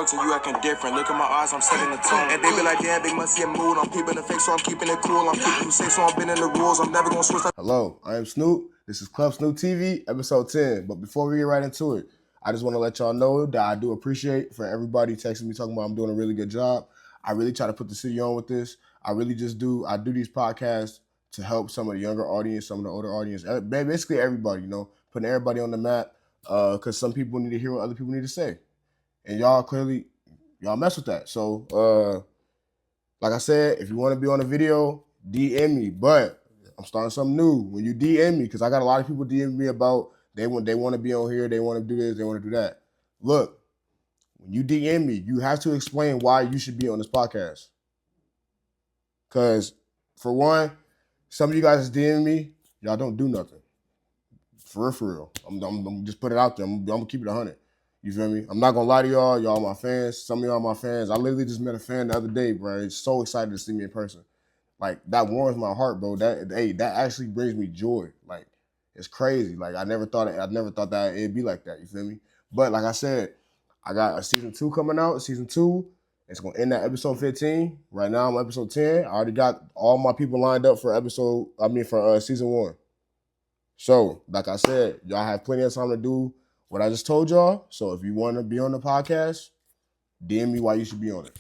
talk to you acting different. Look at my eyes, I'm setting the tone. And they be like, damn, they must see a mood. I'm peeping the face, so I'm keeping it cool. I'm keeping you safe, so I'm bending the rules. I'm never gonna switch. Hello, I am Snoop. This is Club Snoop TV, episode 10. But before we get right into it, I just want to let y'all know that I do appreciate for everybody texting me talking about I'm doing a really good job. I really try to put the city on with this. I do these podcasts to help some of the younger audience, some of the older audience, basically everybody, putting everybody on the map because some people need to hear what other people need to say. And y'all mess with that. So, like I said, if you want to be on a video, DM me. But I'm starting something new. When you DM me, because I got a lot of people DM me about they want to be on here, they want to do this, they want to do that. Look, when you DM me, you have to explain why you should be on this podcast. Because, for one, some of you guys DM me, y'all don't do nothing. For real. I'm just put it out there. I'm going to keep it 100. You feel me? I'm not going to lie to y'all. Y'all my fans. Some of y'all my fans. I literally just met a fan the other day, bro. It's so excited to see me in person. Like, that warms my heart, bro. That actually brings me joy. Like, it's crazy. Like, I never thought that it'd be like that. You feel me? But like I said, I got a season 2 coming out. Season 2, it's going to end at episode 15. Right now, I'm episode 10. I already got all my people lined up for season 1. So, like I said, y'all have plenty of time to do what I just told y'all. So, if you want to be on the podcast, DM me why you should be on it.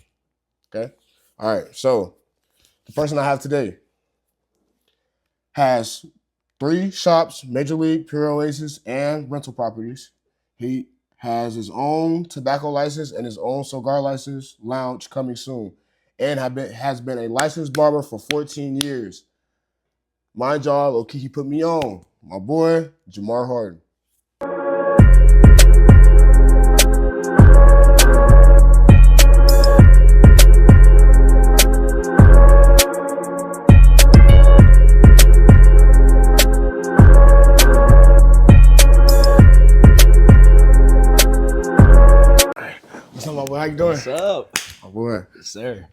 Okay? All right. So, the person I have today has 3 shops, Major League, Pure Oasis, and rental properties. He has his own tobacco license and his own cigar license lounge coming soon. And has been a licensed barber for 14 years. Mind y'all, okay, he put me on. My boy, Jamar Hardin. What's up, my boy? How you doing? What's up? My boy. Yes, sir.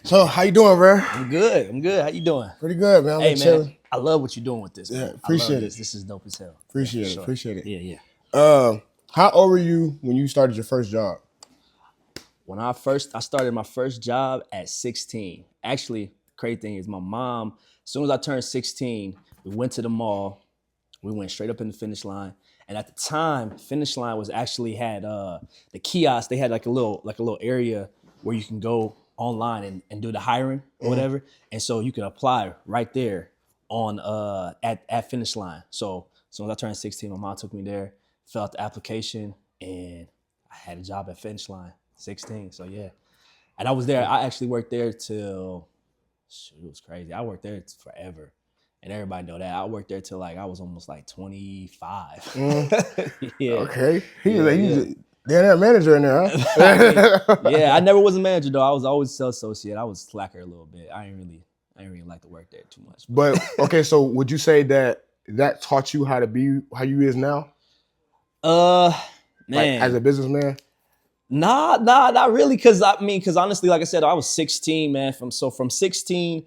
So how you doing, bro? I'm good. How you doing? Pretty good, man. Hey, man, I love what you're doing with this, man. Yeah, appreciate it. This is dope as hell. Appreciate it. Yeah. How old were you when you started your first job? When I started my first job at 16. Actually, crazy thing is my mom, as soon as I turned 16, we went to the mall. We went straight up in the finish line. And at the time, finish line was actually had the kiosk. They had like a little area where you can go online and do the hiring or whatever. And so you can apply right there on at finish line. So as soon as I turned 16, my mom took me there, filled out the application, and I had a job at finish line, 16. So yeah. And I was there. I actually worked there till, it was crazy. I worked there forever. And everybody know that. I worked there till I was almost 25. Yeah. Okay. They're that manager in there, huh? Yeah, I never was a manager though. I was always sales associate. I was slacker a little bit. I didn't really like to work there too much. But okay, so would you say that taught you how to be how you is now? Man, like, as a businessman? Nah, not really. Cause honestly, like I said, I was 16, man. From 16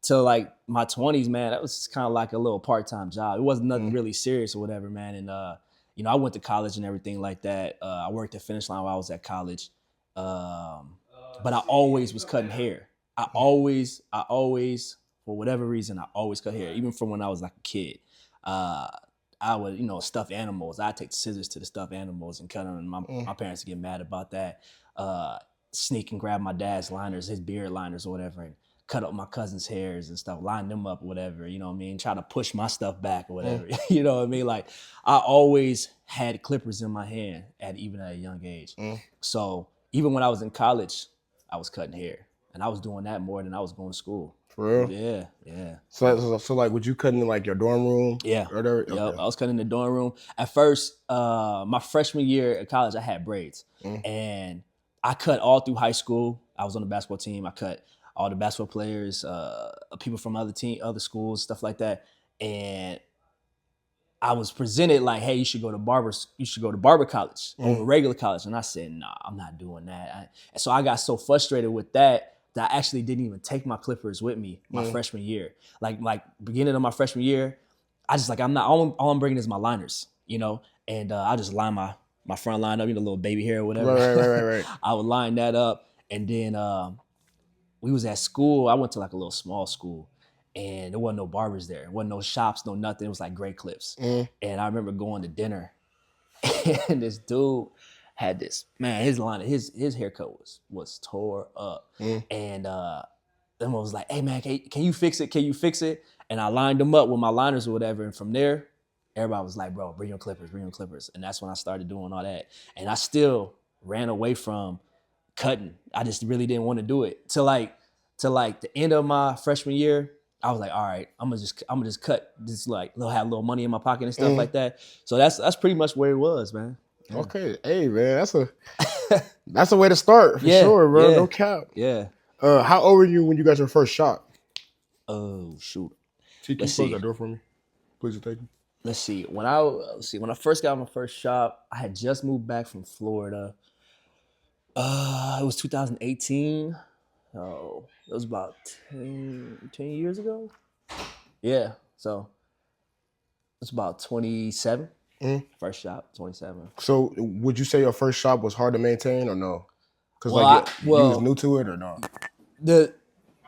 to my 20s, man, that was kind of like a little part-time job. It wasn't nothing really serious or whatever, man. And I went to college and everything like that. I worked at Finish Line while I was at college. But I always was cutting hair. I always, for whatever reason, I always cut hair, even from when I was like a kid. I would, stuff animals. I'd take the scissors to the stuffed animals and cut them. And my parents would get mad about that. Sneak and grab my dad's liners, his beard liners or whatever, and cut up my cousin's hairs and stuff, line them up or whatever, you know what I mean? Try to push my stuff back or whatever, you know what I mean? Like, I always had clippers in my hand even at a young age. So even when I was in college, I was cutting hair. And I was doing that more than I was going to school. For real? Yeah. So like, would you cut in your dorm room? Yeah. Or whatever? Yep, I was cutting in the dorm room. At first, my freshman year at college, I had braids. And I cut all through high school. I was on the basketball team. I cut all the basketball players, people from other schools, stuff like that. And I was presented like, hey, you should go to barber college over regular college. And I said, nah, I'm not doing that. And so I got so frustrated with that I actually didn't even take my clippers with me my freshman year. Like beginning of my freshman year, I just all I'm bringing is my liners, and I just line my front line up, you know, little baby hair or whatever. Right. I would line that up, and then we was at school. I went to like a little small school, and there wasn't no barbers there. There wasn't no shops, no nothing. It was like Great Clips. And I remember going to dinner, and this dude had this, man, his haircut was tore up. And then I was like, hey man, can you fix it? Can you fix it? And I lined them up with my liners or whatever. And from there, everybody was like, bro, bring your clippers. And that's when I started doing all that. And I still ran away from cutting. I just really didn't want to do it. Till like the end of my freshman year, I was like, all right, I'm gonna just cut, just like have a little money in my pocket and stuff like that. So that's pretty much where it was, man. Yeah. Okay, hey man, that's a way to start for sure, bro. Yeah. No cap. Yeah. How old were you when you got your first shot? Oh shoot. Can you close that door for me, please? Thank you. Let's see. When I first got my first shop, I had just moved back from Florida. It was 2018. So it was about 10 years ago. Yeah. So it's about 27. First shop, 27. So would you say your first shop was hard to maintain or no? Because you was new to it or no?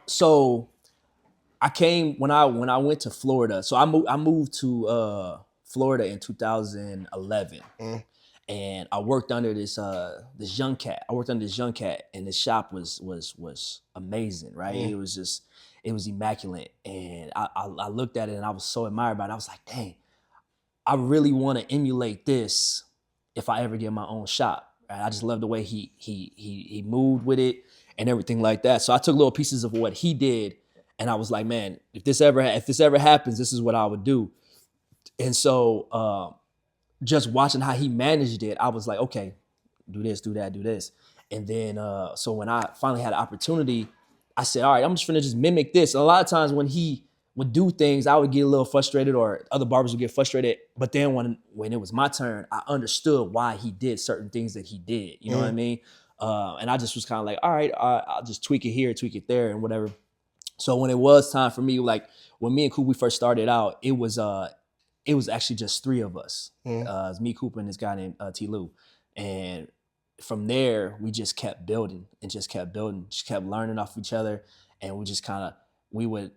So I came when I went to Florida. So I moved to Florida in 2011. And I worked under this young cat. And this shop was amazing, right? It was immaculate. And I looked at it and I was so admired by it. I was like, dang, I really want to emulate this if I ever get my own shop. Right? I just love the way he moved with it and everything like that. So I took little pieces of what he did, and I was like, man, if this ever happens, this is what I would do. And so just watching how he managed it, I was like, okay, do this, do that, do this. And then so when I finally had an opportunity, I said, all right, I'm just gonna just mimic this. And a lot of times when he would do things, I would get a little frustrated, or other barbers would get frustrated. But then when it was my turn, I understood why he did certain things that he did. You know what I mean? And I just was kind of like, all right, I'll just tweak it here, tweak it there, and whatever. So when it was time for me, like when me and Coop, we first started out, it was actually just three of us. It was me, Coop, and this guy named T. Lou. And from there, we just kept building, just kept learning off each other. And we just we would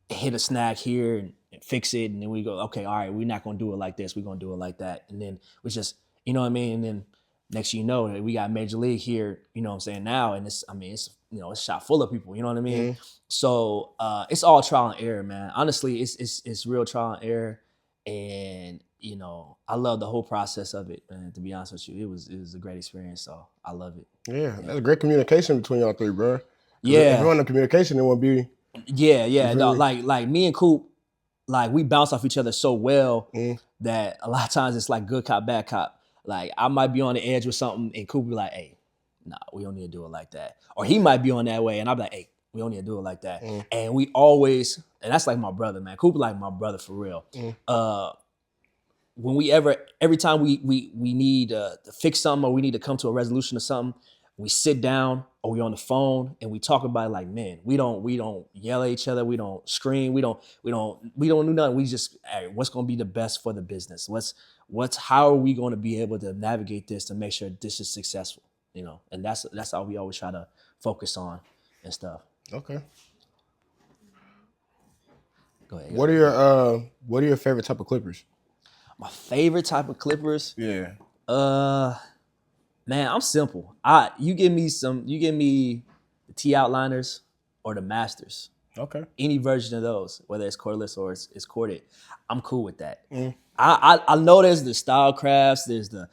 hit a snag here and fix it. And then we go, okay, all right, we're not going to do it like this. We're going to do it like that. And then we just, you know what I mean? And then next thing you know, we got Major League here, you know what I'm saying, now. And it's a shop full of people, you know what I mean? So it's all trial and error, man. Honestly, it's real trial and error. And, you know, I love the whole process of it, man. To be honest with you, it was a great experience. So I love it. Yeah, that's great communication between y'all three, bro. Yeah. If you want the communication, it won't be. Yeah. No, like me and Coop, like we bounce off each other so well that a lot of times it's like good cop, bad cop. Like I might be on the edge with something and Coop be like, hey, nah, we don't need to do it like that. Or he might be on that way and I'll be like, hey, we don't need to do it like that. And we always, and that's like my brother, man. Coop like my brother for real. When every time we need to fix something or we need to come to a resolution of something, we sit down or we on the phone and we talk about it like, man, we don't yell at each other, we don't scream, we don't do nothing. We just, hey, what's gonna be the best for the business? How are we gonna be able to navigate this to make sure this is successful? You know, and that's how we always try to focus on and stuff. Okay. Go ahead. What are your favorite type of clippers? My favorite type of clippers? Yeah. Man, I'm simple. You give me the T outliners or the masters. Okay. Any version of those, whether it's cordless or it's corded, I'm cool with that. I know there's the style crafts, there's the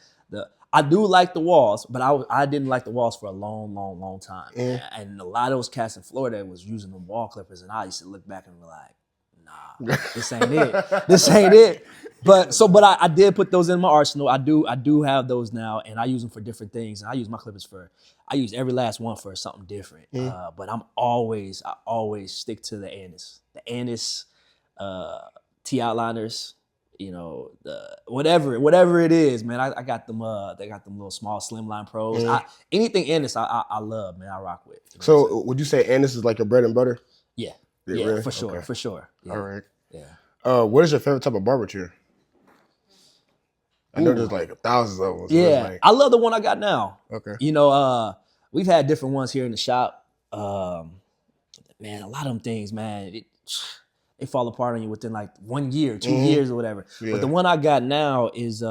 I do like the walls, but I didn't like the walls for a long time. And a lot of those cats in Florida was using the wall clippers, and I used to look back and be like, nah, this ain't it. This ain't it. But I did put those in my arsenal. I do have those now, and I use them for different things. And I use my clippers I use every last one for something different. But I always stick to the Annis, T outliners. You know, the whatever it is, man. I got them. They got them little small slimline pros. Anything Annis, I love, man. I rock with. You know so would you say Annis is like your bread and butter? Yeah, really? for sure, Okay. for sure. Yeah. All right. Yeah. What is your favorite type of barber chair? I know there's like thousands of them. So Yeah, like, I love the one I got now. okay. You know, we've had different ones here in the shop. Man, a lot of them things, man, they fall apart on you within like 1 year, 2 years or whatever. Yeah. But the one I got now is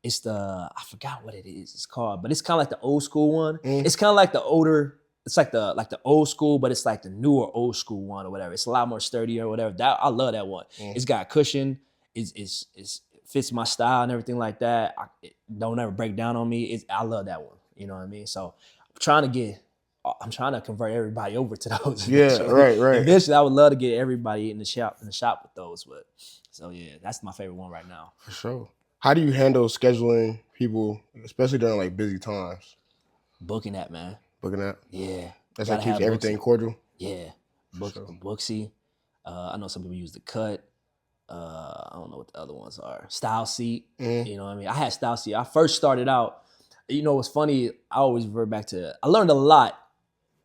it's the, I forgot what it is. It's called, but it's kind of like the old school one. It's kind of like the older. It's like the old school, but it's like the newer old school one or whatever. It's a lot more sturdier or whatever. That I love that one. It's got cushion. It fits my style and everything like that. It don't ever break down on me. I love that one. You know what I mean? So I'm trying to convert everybody over to those. Yeah, right. Eventually, I would love to get everybody in the shop with those. But so yeah, that's my favorite one right now. For sure. How do you handle scheduling people, especially during like busy times? Booking that, man. Booking that? Yeah. That's what keeps everything cordial? Yeah. Booksy. I know some people use the cut. I don't know what the other ones are. Style Seat. You know what I mean? I had Style Seat. I first started out, you know what's funny? I always revert back to, I learned a lot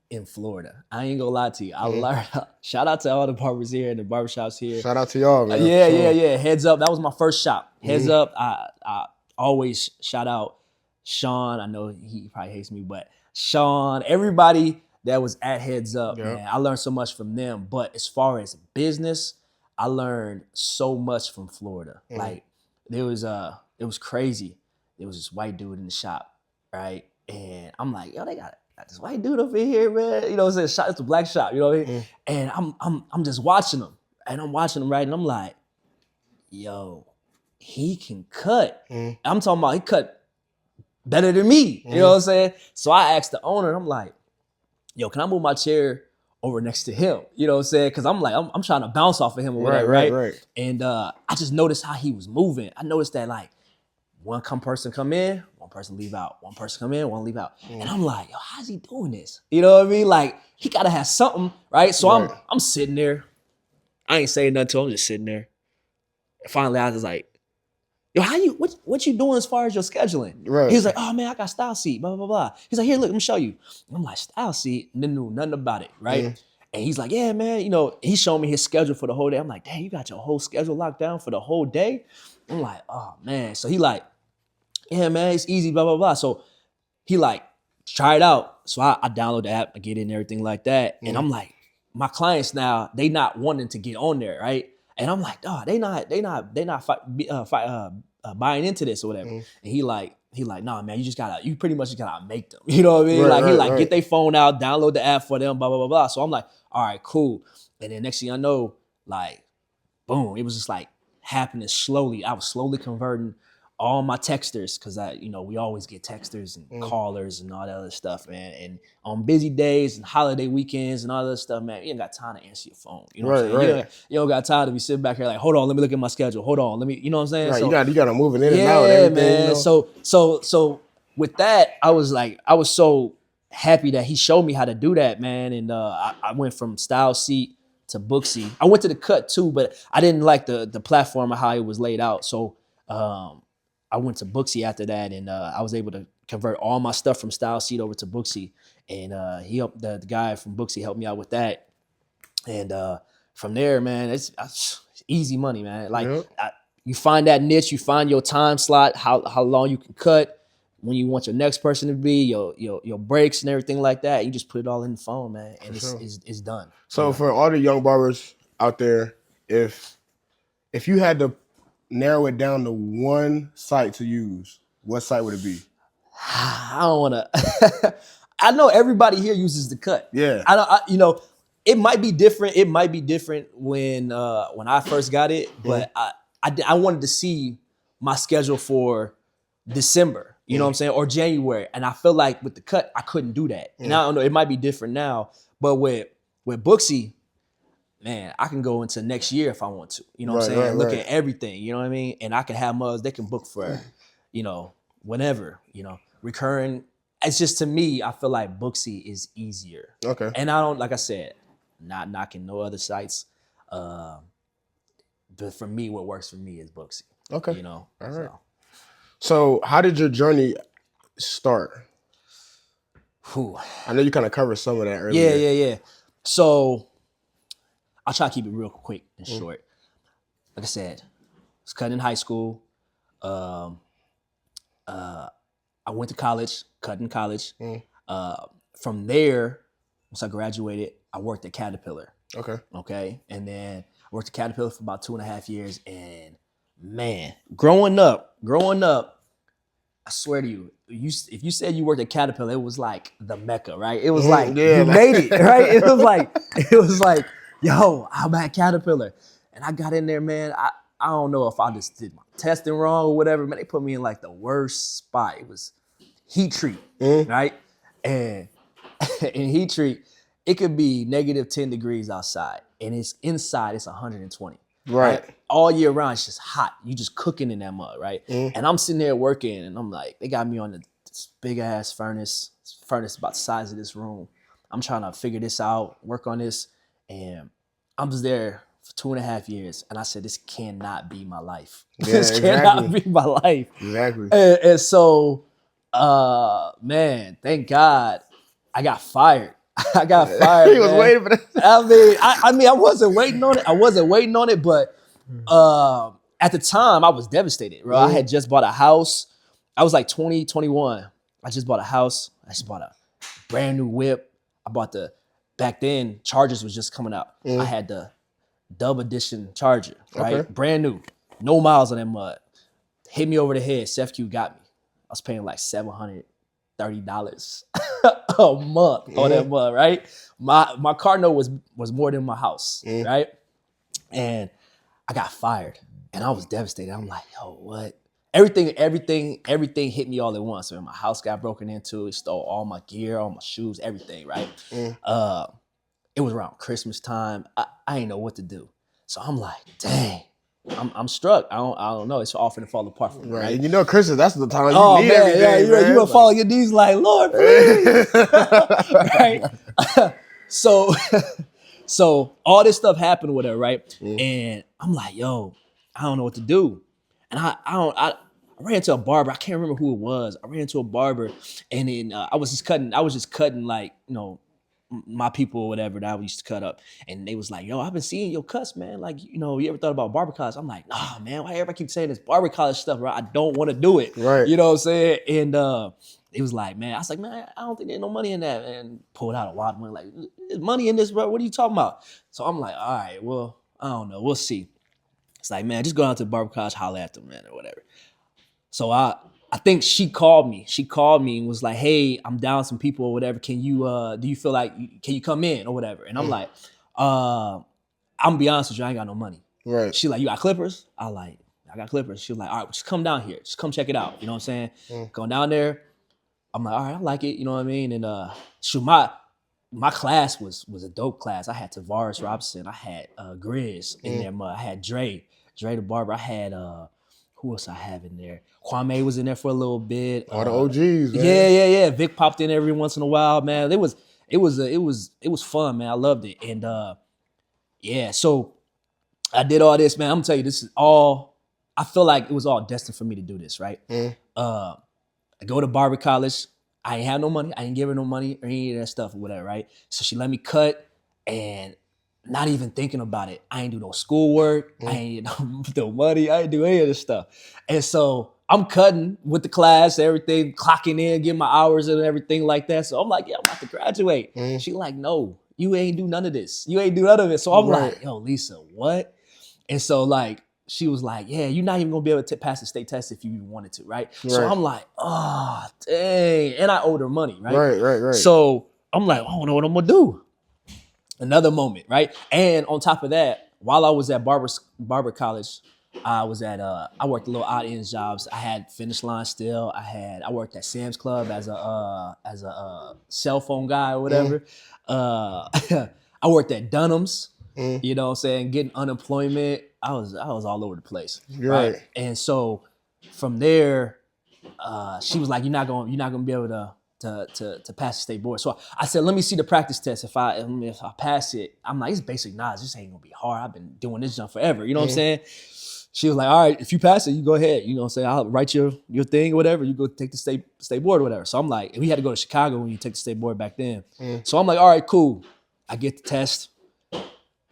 in Florida. I ain't gonna lie to you. I learned, shout out to all the barbers here and the barbershops here. Shout out to y'all, man. Yeah. Heads Up. That was my first shop. Heads Up. I always shout out Sean. I know he probably hates me, but Sean, everybody that was at Heads Up, man. I learned so much from them. But as far as business, I learned so much from Florida. Like it was crazy. There was this white dude in the shop, right? And I'm like, yo, they got this white dude over here, man. You know, it's a black shop, you know what I mean? And I'm just watching him. And I'm watching him, right? And I'm like, yo, he can cut. I'm talking about he cut better than me. You know what I'm saying? So I asked the owner, and I'm like, yo, can I move my chair over next to him? You know what I'm saying? Because I'm like, I'm trying to bounce off of him or whatever, right? And I just noticed how he was moving. I noticed that like one person come in, one person leave out. One person come in, one leave out. And I'm like, yo, how's he doing this? You know what I mean? Like, he gotta have something, right? So I'm sitting there. I ain't saying nothing to him, I'm just sitting there. And finally I was like, yo, what you doing as far as your scheduling? Right. He was like, oh man, I got Style Seat, blah, blah, blah. He's like, here, look, let me show you. And I'm like, Style Seat? And then knew nothing about it, right? And he's like, yeah, man, you know, he showed me his schedule for the whole day. I'm like, dang, you got your whole schedule locked down for the whole day? I'm like, oh man. So he like, yeah, man, it's easy, blah, blah, blah. So he like, try it out. So I download the app, I get in and everything like that. And I'm like, my clients now, they not wanting to get on there, right? And I'm like, oh, they not buying into this or whatever. And he like, nah, man, you pretty much just gotta make them. You know what I mean? Get their phone out, download the app for them, blah, blah, blah, blah. So I'm like, all right, cool. And then next thing I know, like, boom, it was just like happening slowly. I was slowly converting all my texters, because we always get texters and callers and all that other stuff, man. And on busy days and holiday weekends and all that stuff, man, you ain't got time to answer your phone. You know what I'm saying? You don't got time to be sitting back here like, hold on, let me look at my schedule. Hold on, let me, you know what I'm saying? Right, So, you got to move it in and out and everything. Man. You know? So with that, I was so happy that he showed me how to do that, man. And I went from Style Seat to Booksy. I went to the cut too, but I didn't like the platform of how it was laid out. So I went to Booksy after that, and I was able to convert all my stuff from Style Seat over to Booksy. And he helped, the guy from Booksy helped me out with that. And from there, man, it's easy money, man. Like you find that niche, you find your time slot, how long you can cut, when you want your next person to be, your breaks and everything like that. You just put it all in the phone, man, and it's done. So for all the young barbers out there, if you had to narrow it down to one site to use, what site would it be? I don't want to. I know everybody here uses the cut. Yeah. It might be different. It might be different when I first got it, but I wanted to see my schedule for December. You know what I'm saying? Or January. And I feel like with the cut, I couldn't do that. And I don't know, it might be different now. But with Booksy, man, I can go into next year if I want to. You know what I'm saying? Look at everything. You know what I mean? And I can have mothers, they can book for, whenever, recurring. It's just, to me, I feel like Booksy is easier. Okay. And I don't, like I said, not knocking no other sites. But for me, what works for me is Booksy. Okay. All right. So how did your journey start? I know you kind of covered some of that earlier. Yeah. So I'll try to keep it real quick and short. Like I said, I was cutting in high school. Um, I went to college, cut in college. From there, once I graduated, I worked at Caterpillar. Okay. And then I worked at Caterpillar for about 2.5 years. And man, growing up, I swear to you, if you said you worked at Caterpillar, it was like the Mecca, right? It was like you made it, right? It was like, yo, I'm at Caterpillar. And I got in there, man. I don't know if I just did my testing wrong or whatever. Man, they put me in like the worst spot. It was heat treat, right? And in heat treat, it could be negative 10 degrees outside, and it's inside, it's 120. Right? All year round, it's just hot. You just cooking in that mud, right? And I'm sitting there working, and I'm like, they got me on this big ass furnace about the size of this room. I'm trying to figure this out, work on this, and I'm just there for 2.5 years, and I said, this cannot be my life. This cannot be my life. And so, man, thank God I got fired. I got fired. He was waiting for that. I mean, I wasn't waiting on it, but at the time I was devastated, bro. I had just bought a house. I was like 20, 21. I just bought a house. I just bought a brand new whip. Back then, Chargers was just coming out. I had the Dub Edition Charger, right? Brand new. No miles on that mud. Hit me over the head. Seth Q got me. I was paying like $730 a month on that mud, right? My car note was more than my house, right? And I got fired, and I was devastated. I'm like, yo, what? Everything hit me all at once. So my house got broken into. It stole all my gear, all my shoes, everything, right? It was around Christmas time. I didn't know what to do. So I'm like, dang. I'm struck. I don't know. It's all finna fall apart for me, right? And you know, Christmas, that's the time you need everything, man. You gonna fall on your knees like, Lord, please. Right? So all this stuff happened with her, right? And I'm like, yo, I don't know what to do. And I ran into a barber. I can't remember who it was. I ran into a barber, and then I was just cutting like, you know, my people or whatever that I used to cut up. And they was like, yo, I've been seeing your cuts, man. Like, you know, you ever thought about barber college? I'm like, nah, man, why everybody keep saying this barber college stuff, bro? I don't want to do it. Right. You know what I'm saying? And it was like, man, I was like, man, I don't think there's no money in that. And pulled out a lot of money. Like, there's money in this, bro. What are you talking about? So I'm like, all right, well, I don't know. We'll see. It's like, man, just go out to the barber college, holler at them, man, or whatever. So I think she called me. She called me and was like, hey, I'm down some people or whatever. Can you, do you feel like, can you come in or whatever? And I'm like, I'm gonna be honest with you, I ain't got no money. Right. She like, you got clippers? I got clippers. She was like, all right, just come down here. Just come check it out. You know what I'm saying? Going down there. I'm like, all right, I like it. You know what I mean? And shoot, my class was a dope class. I had Tavares Robinson. I had Grizz in there. I had Dre the barber. I had who else I have in there? Kwame was in there for a little bit. All the OGs, man. Yeah. Vic popped in every once in a while, man. It was fun, man. I loved it. And yeah, so I did all this, man. I'm gonna tell you, this is all, I feel like it was all destined for me to do this, right? I go to barber college. I ain't have no money. I ain't give her no money or any of that stuff or whatever, right? So she let me cut, and not even thinking about it. I ain't do no schoolwork. I ain't no money. I ain't do any of this stuff. And so I'm cutting with the class, everything, clocking in, getting my hours and everything like that. So I'm like, yeah, I'm about to graduate. She like, no, you ain't do none of this. You ain't do none of it. So I'm like, yo, Lisa, what? And so like, she was like, yeah, you're not even gonna be able to pass the state test if you even wanted to, right? So I'm like, oh, dang. And I owed her money, right? Right. So I'm like, I don't know what I'm gonna do. Another moment, right? And on top of that, while I was at barber college, I was at I worked a little odd ends jobs. I had Finish Line still. I worked at Sam's Club as a cell phone guy or whatever. I worked at Dunham's. You know what I'm saying? Getting unemployment. I was all over the place. Right. And so from there, she was like, you're not gonna be able to pass the state board. So I said, let me see the practice test. If I pass it, I'm like, it's basic knowledge. This ain't gonna be hard. I've been doing this jump forever. You know what I'm saying? She was like, all right, if you pass it, you go ahead. You know what I'm saying? I'll write your thing or whatever. You go take the state board or whatever. So I'm like, we had to go to Chicago when you take the state board back then. So I'm like, all right, cool. I get the test.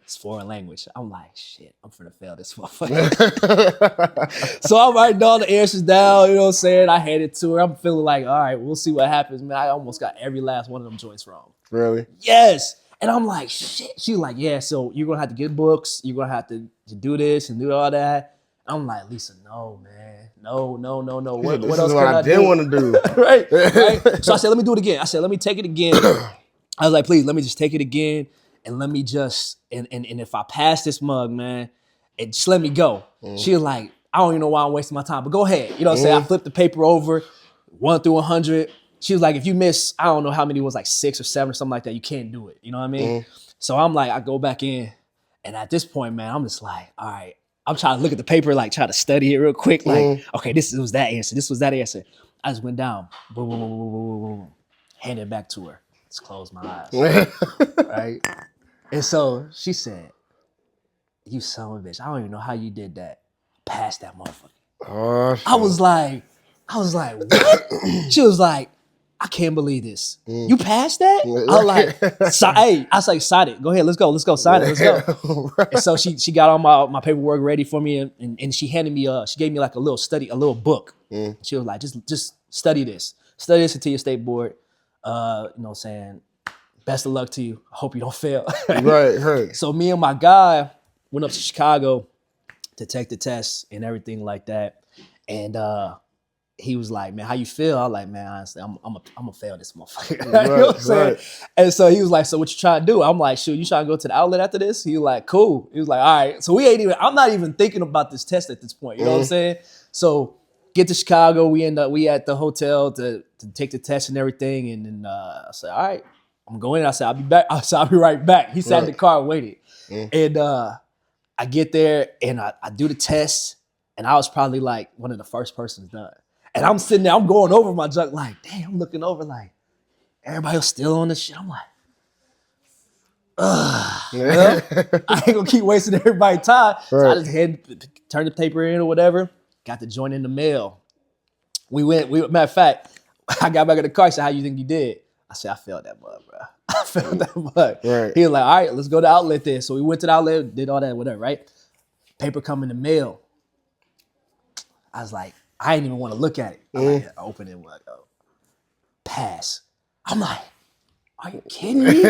It's foreign language. I'm like, shit, I'm finna fail this motherfucker. So I'm writing all the answers down, you know what I'm saying? I hand it to her. I'm feeling like, all right, we'll see what happens, man. I almost got every last one of them joints wrong. Really? Yes. And I'm like, shit. She's like, yeah, so you're gonna have to get books. You're gonna have to do this and do all that. I'm like, Lisa, no, man. No. What else can I didn't want to do. right. So I said, let me do it again. I said, let me take it again. I was like, please, let me just take it again. And let me just, and if I pass this mug, man, just let me go. She was like, I don't even know why I'm wasting my time, but go ahead. You know what I'm saying? I flipped the paper over, 1 through 100. She was like, if you miss, I don't know how many it was, like 6 or 7 or something like that, you can't do it. You know what I mean? So I'm like, I go back in. And at this point, man, I'm just like, all right. I'm trying to look at the paper, like try to study it real quick. Like, okay, this was that answer. This was that answer. I just went down. Boom. Handed it back to her. Just closed my eyes. Right? And so she said, you son of a bitch, I don't even know how you did that. Pass that motherfucker. Oh, shit. I was like, what? She was like, I can't believe this. You passed that? I was like, I was like, sign it. Go ahead, let's go, sign it, let's go. And so she got all my paperwork ready for me, and she handed me she gave me like a little book. She was like, just study this until your state board. You know what I'm saying? Best of luck to you. I hope you don't fail. Right. So me and my guy went up to Chicago to take the test and everything like that. And he was like, man, how you feel? I was like, man, honestly, I'm gonna fail this motherfucker. You know what I'm saying? And so he was like, so what you trying to do? I'm like, shoot, you trying to go to the outlet after this? He was like, cool. He was like, all right. So I'm not even thinking about this test at this point. You know what I'm saying? So get to Chicago. We at the hotel to take the test and everything. And then I said, all right, I'm going in. I said, I'll be back. I said, I'll be right back. He sat in the car and waited. And I get there and I do the test. And I was probably like one of the first persons done. And I'm sitting there, I'm going over my junk like, damn, I'm looking over like, everybody was still on this shit. I'm like, well, I ain't gonna keep wasting everybody's time. So I just turned the paper in or whatever, got the joint in the mail. Matter of fact, I got back in the car, he said, how you think you did? I said, I failed that mug, bro. I failed that mug. Right. He was like, all right, let's go to the outlet then. So we went to the outlet, did all that, whatever, right? Paper come in the mail. I was like, I didn't even want to look at it. I opened it and like, oh, pass. I'm like, are you kidding me?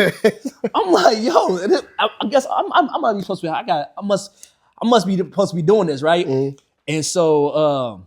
I'm like, yo, I guess I might be supposed to be. I must be supposed to be doing this, right? And so,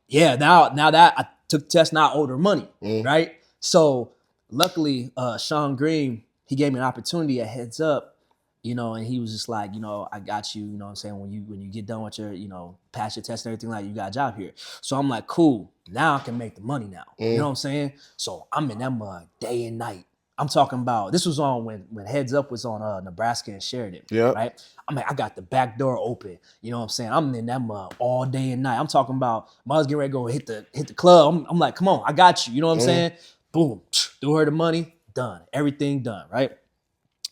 now that I took the test, now I owed her money, right? So luckily, Sean Green, he gave me an opportunity, a heads up. You know, and he was just like, you know, I got you, you know what I'm saying? When you get done with your, you know, pass your test and everything, like, you got a job here. So I'm like, cool, now I can make the money now. You know what I'm saying? So I'm in that mug day and night. I'm talking about, this was on when Heads Up was on Nebraska and Sheridan, right? I'm like, I got the back door open. You know what I'm saying? I'm in that mug all day and night. I'm talking about, I was getting ready to go hit the club. I'm like, come on, I got you. You know what I'm saying? Boom, threw her the money, done. Everything done, right?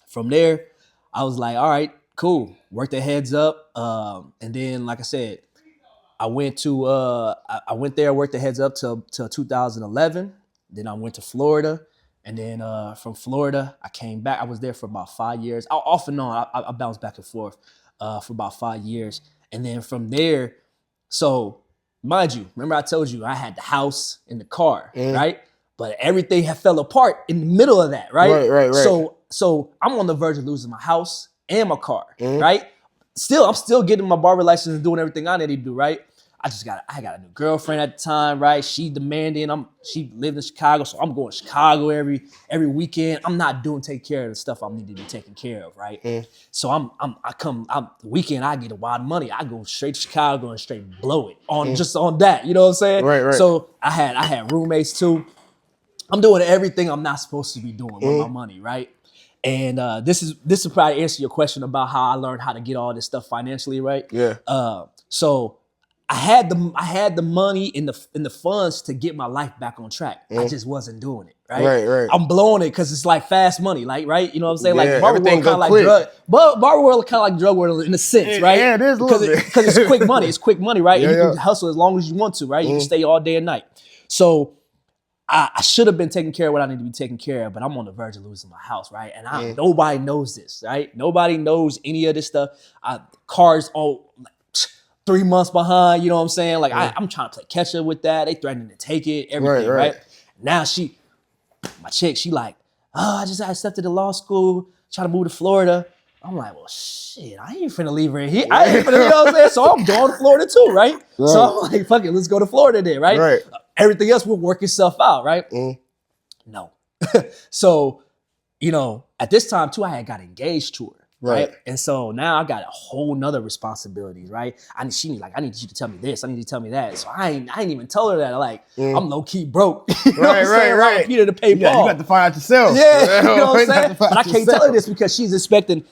From there, I was like, all right, cool. Worked the Heads Up. And then, like I said, I went there, worked the Heads Up till 2011. Then I went to Florida. And then from Florida, I came back. I was there for about 5 years. Off and on, I bounced back and forth for about 5 years. And then from there, so mind you, remember I told you I had the house and the car, right? But everything had fell apart in the middle of that, right? Right. So I'm on the verge of losing my house and my car, right? I'm still getting my barber license and doing everything I need to do, right? I got a new girlfriend at the time, right? She demanding. She lived in Chicago, so I'm going to Chicago every weekend. I'm not taking care of the stuff I need to be taken care of, right? So the weekend I get a lot of money. I go straight to Chicago and straight blow it just on that. You know what I'm saying? Right. So I had roommates too. I'm doing everything I'm not supposed to be doing with my money, right? And this will probably answer your question about how I learned how to get all this stuff financially, right? Yeah. So I had the money in the funds to get my life back on track. I just wasn't doing it, right? Right. I'm blowing it because it's like fast money, like, right? You know what I'm saying? Like Barber everything world kind of like quick. drug, but Barber world kind of like drug world in a sense, right? Yeah, it is a little bit. Because it's quick money. It's quick money, right? Yeah, and you can hustle as long as you want to, right? You can stay all day and night. So I should have been taking care of what I need to be taking care of, but I'm on the verge of losing my house, right? And nobody knows this, right? Nobody knows any of this stuff. Cars all like, 3 months behind, you know what I'm saying? Like I'm trying to play catch up with that. They threatening to take it, everything, right? Now my chick, she like, oh, I just got accepted to law school, trying to move to Florida. I'm like, well, shit, I ain't finna leave her here. I ain't finna, you know what I'm saying? So I'm going to Florida too, right? So I'm like, fuck it, let's go to Florida then, right? Everything else will work itself out, right? No. So, you know, at this time too, I had got engaged to her, right? And so now I got a whole nother responsibilities, right? I need you to tell me this, I need you to tell me that. So I ain't even tell her that. Like, I'm low key broke. You know what I'm saying? Right. Peter to pay Paul. You got to find out yourself. Yeah, you know what I'm saying? But I can't tell her this because she's expecting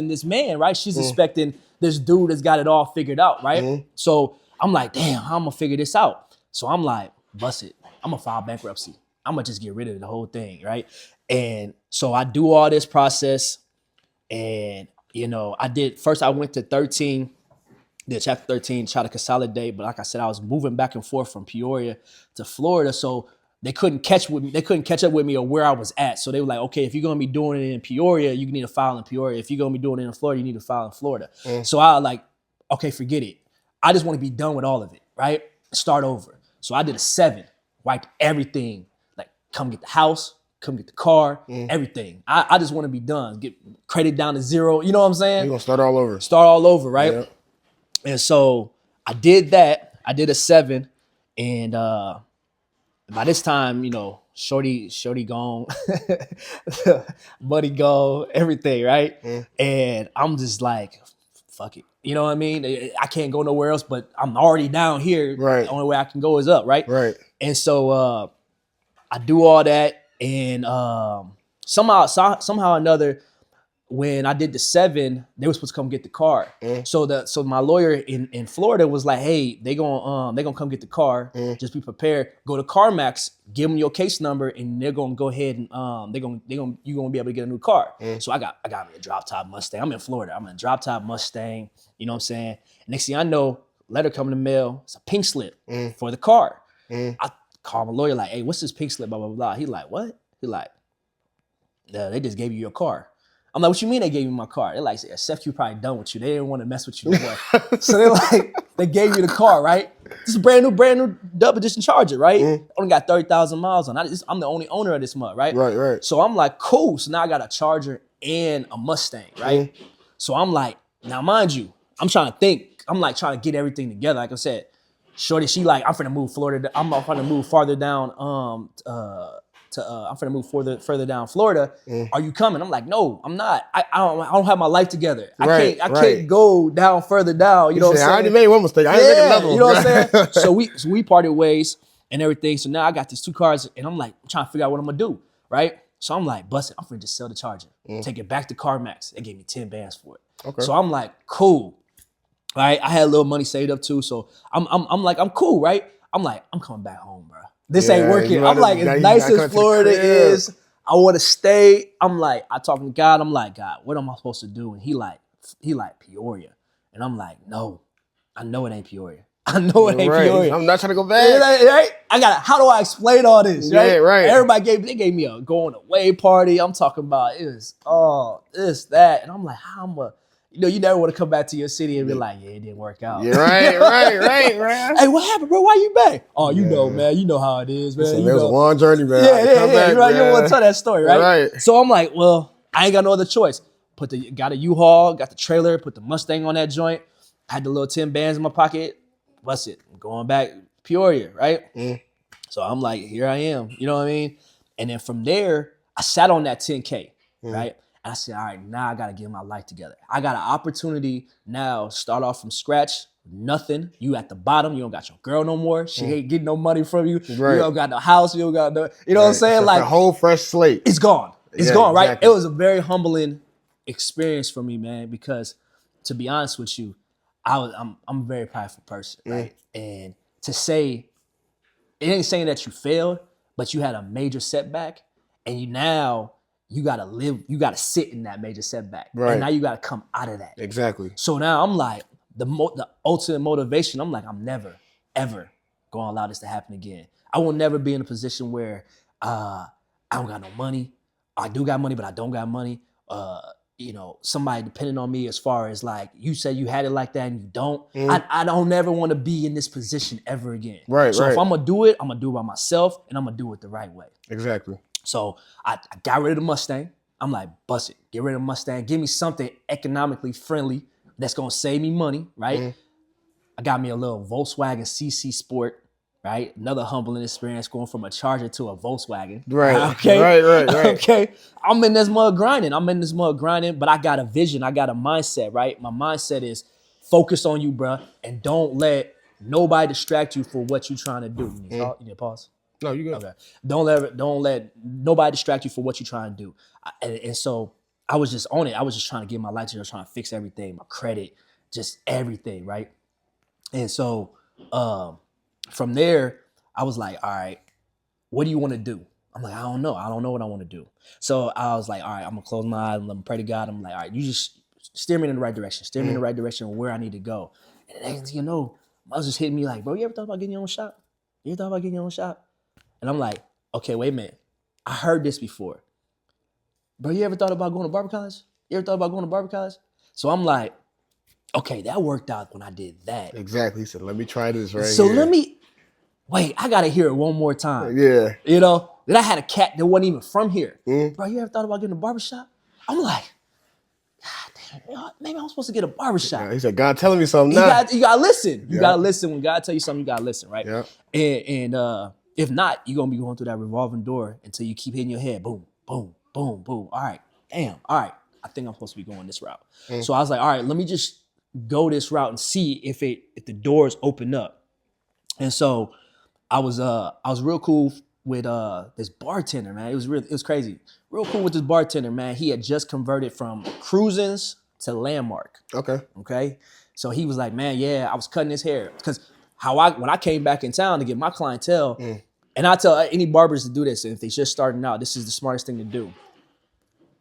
this man, right? She's expecting this dude that's got it all figured out, right? So I'm like, damn, how I'm gonna figure this out? So I'm like, bust it. I'm gonna file bankruptcy. I'm gonna just get rid of the whole thing, right? And so I do all this process, and you know, I went to 13, did chapter 13, try to consolidate, but like I said, I was moving back and forth from Peoria to Florida, so they couldn't catch up with me or where I was at. So they were like, okay, if you're gonna be doing it in Peoria, you need to file in Peoria. If you're gonna be doing it in Florida, you need to file in Florida. So I like, okay, forget it. I just want to be done with all of it, right? Start over. So I did a 7, wiped everything, like come get the house, come get the car, everything. I just want to be done, get credit down to 0. You know what I'm saying? You're going to start all over. Start all over, right? Yeah. And so I did that. I did a 7. And by this time, you know, shorty gone, money gone, everything, right? And I'm just like, fuck it. You know what I mean? I can't go nowhere else, but I'm already down here. Right. The only way I can go is up, right? Right. And so I do all that, and somehow or another, when I did the 7, they were supposed to come get the car. So my lawyer in Florida was like, hey, they gonna come get the car. Just be prepared. Go to CarMax, give them your case number, and they're gonna go ahead and you're gonna be able to get a new car. So I got me a drop top Mustang. I'm in Florida. I'm in a drop top Mustang. You know what I'm saying? Next thing I know, letter coming in the mail. It's a pink slip for the car. I call my lawyer like, hey, what's this pink slip? Blah blah blah. He like, what? He like, they just gave you your car. I'm like, what you mean they gave me my car? They're like, SFQ probably done with you. They didn't want to mess with you no more. So they're like, they gave you the car, right? This is a brand new double edition Charger, right? Only got 30,000 miles on it. I'm the only owner of this mug, right? Right. So I'm like, cool. So now I got a Charger and a Mustang, right? So I'm like, now mind you, I'm trying to think. I'm like trying to get everything together. Like I said, shorty, she like, I'm finna move Florida. I'm finna move farther down. I'm finna move further down Florida. Are you coming? I'm like, no, I'm not. I don't have my life together. I can't go down further down. You know what I'm saying? I already made one mistake. I ain't making another one. You know what I'm saying? So we parted ways and everything. So now I got these 2 cars, and I'm like, I'm trying to figure out what I'm gonna do, right? So I'm like, bust it. I'm finna just sell the Charger, take it back to CarMax. They gave me 10 bands for it. Okay. So I'm like, cool. Right? I had a little money saved up too, so I'm like, I'm cool, right? I'm like, I'm coming back home, bro. This ain't working. I'm like, as nice as Florida is, I want to stay. I'm like, I talk to God. I'm like, God, what am I supposed to do? And he like Peoria, and I'm like, no, I know it ain't Peoria. I know it ain't Peoria. I'm not trying to go back. Right? How do I explain all this? Right? Yeah, right. Everybody gave me a going away party. I'm talking about this, that, and I'm like, how am I? You know, you never want to come back to your city and be like, yeah, it didn't work out. Yeah, right. Hey, what happened, bro? Why you back? Oh, you know, man. You know how it is, man. Listen, there was one journey, man. Yeah. Right. You don't want to tell that story, right? So I'm like, well, I ain't got no other choice. Got a U-Haul, got the trailer, put the Mustang on that joint. I had the little 10 bands in my pocket. Bust it. I'm going back to Peoria, right? So I'm like, here I am. You know what I mean? And then from there, I sat on that 10K, right? I said, all right, now I got to get my life together. I got an opportunity now, start off from scratch, nothing. You at the bottom. You don't got your girl no more. She ain't getting no money from you. Right. You don't got no house. You don't got no, you know what I'm saying? Like a whole fresh slate. It's gone. It's gone, right? Exactly. It was a very humbling experience for me, man, because to be honest with you, I'm a very prideful person, right? And to say, it ain't saying that you failed, but you had a major setback, and you gotta sit in that major setback. Right. And now you gotta come out of that. Exactly. So now I'm like, the ultimate motivation, I'm like, I'm never, ever gonna allow this to happen again. I will never be in a position where I don't got no money. I do got money, but I don't got money. Somebody depending on me as far as like you said you had it like that and you don't. I don't never want to be in this position ever again. Right, so right. if I'm gonna do it, I'm gonna do it by myself and I'm gonna do it the right way. Exactly. So I got rid of the Mustang. I'm like, bust it. Get rid of the Mustang. Give me something economically friendly that's gonna save me money, right? I got me a little Volkswagen CC Sport. Right, another humbling experience going from a Charger to a Volkswagen. Right. Okay. Right. Okay. I'm in this mud grinding. But I got a vision. I got a mindset. Right. My mindset is focus on you, bruh, and don't let nobody distract you for what you're trying to do. You need to pause? No, you good. Okay. Don't let nobody distract you for what you're trying to do. And so I was just on it. I was just trying to get my life together, trying to fix everything, my credit, just everything. Right. And so, from there, I was like, all right, what do you want to do? I'm like, I don't know. I don't know what I want to do. So I was like, all right, I'm going to close my eyes. I'm going to pray to God. I'm like, all right, you just steer me in the right direction. Steer me in the right direction where I need to go. And the next thing you know, I was just hitting me like, bro, you ever thought about getting your own shop? You ever thought about getting your own shop? And I'm like, okay, wait a minute. I heard this before. Bro, you ever thought about going to Barber College? You ever thought about going to Barber College? So I'm like, okay, that worked out when I did that. Exactly. He said, let me try this right so here. Wait, I gotta hear it one more time. Yeah. Then I had a cat that wasn't even from here. Bro, you ever thought about getting a barbershop? I'm like, God damn, maybe I'm supposed to get a barbershop. Yeah, he said, God telling me something now. You gotta listen. You gotta listen. When God tell you something, you gotta listen, right? Yeah. And if not, you're gonna be going through that revolving door until you keep hitting your head. Boom, boom, boom, boom. All right, damn. All right, I think I'm supposed to be going this route. So I was like, all right, let me just go this route and see if the doors open up. And so I was real cool with this bartender, man. It was crazy. Real cool with this bartender, man. He had just converted from Cruisins to Landmark. Okay. So he was like, man, yeah, I was cutting his hair. Because when I came back in town to get my clientele, and I tell any barbers to do this, and if they're just starting out, this is the smartest thing to do.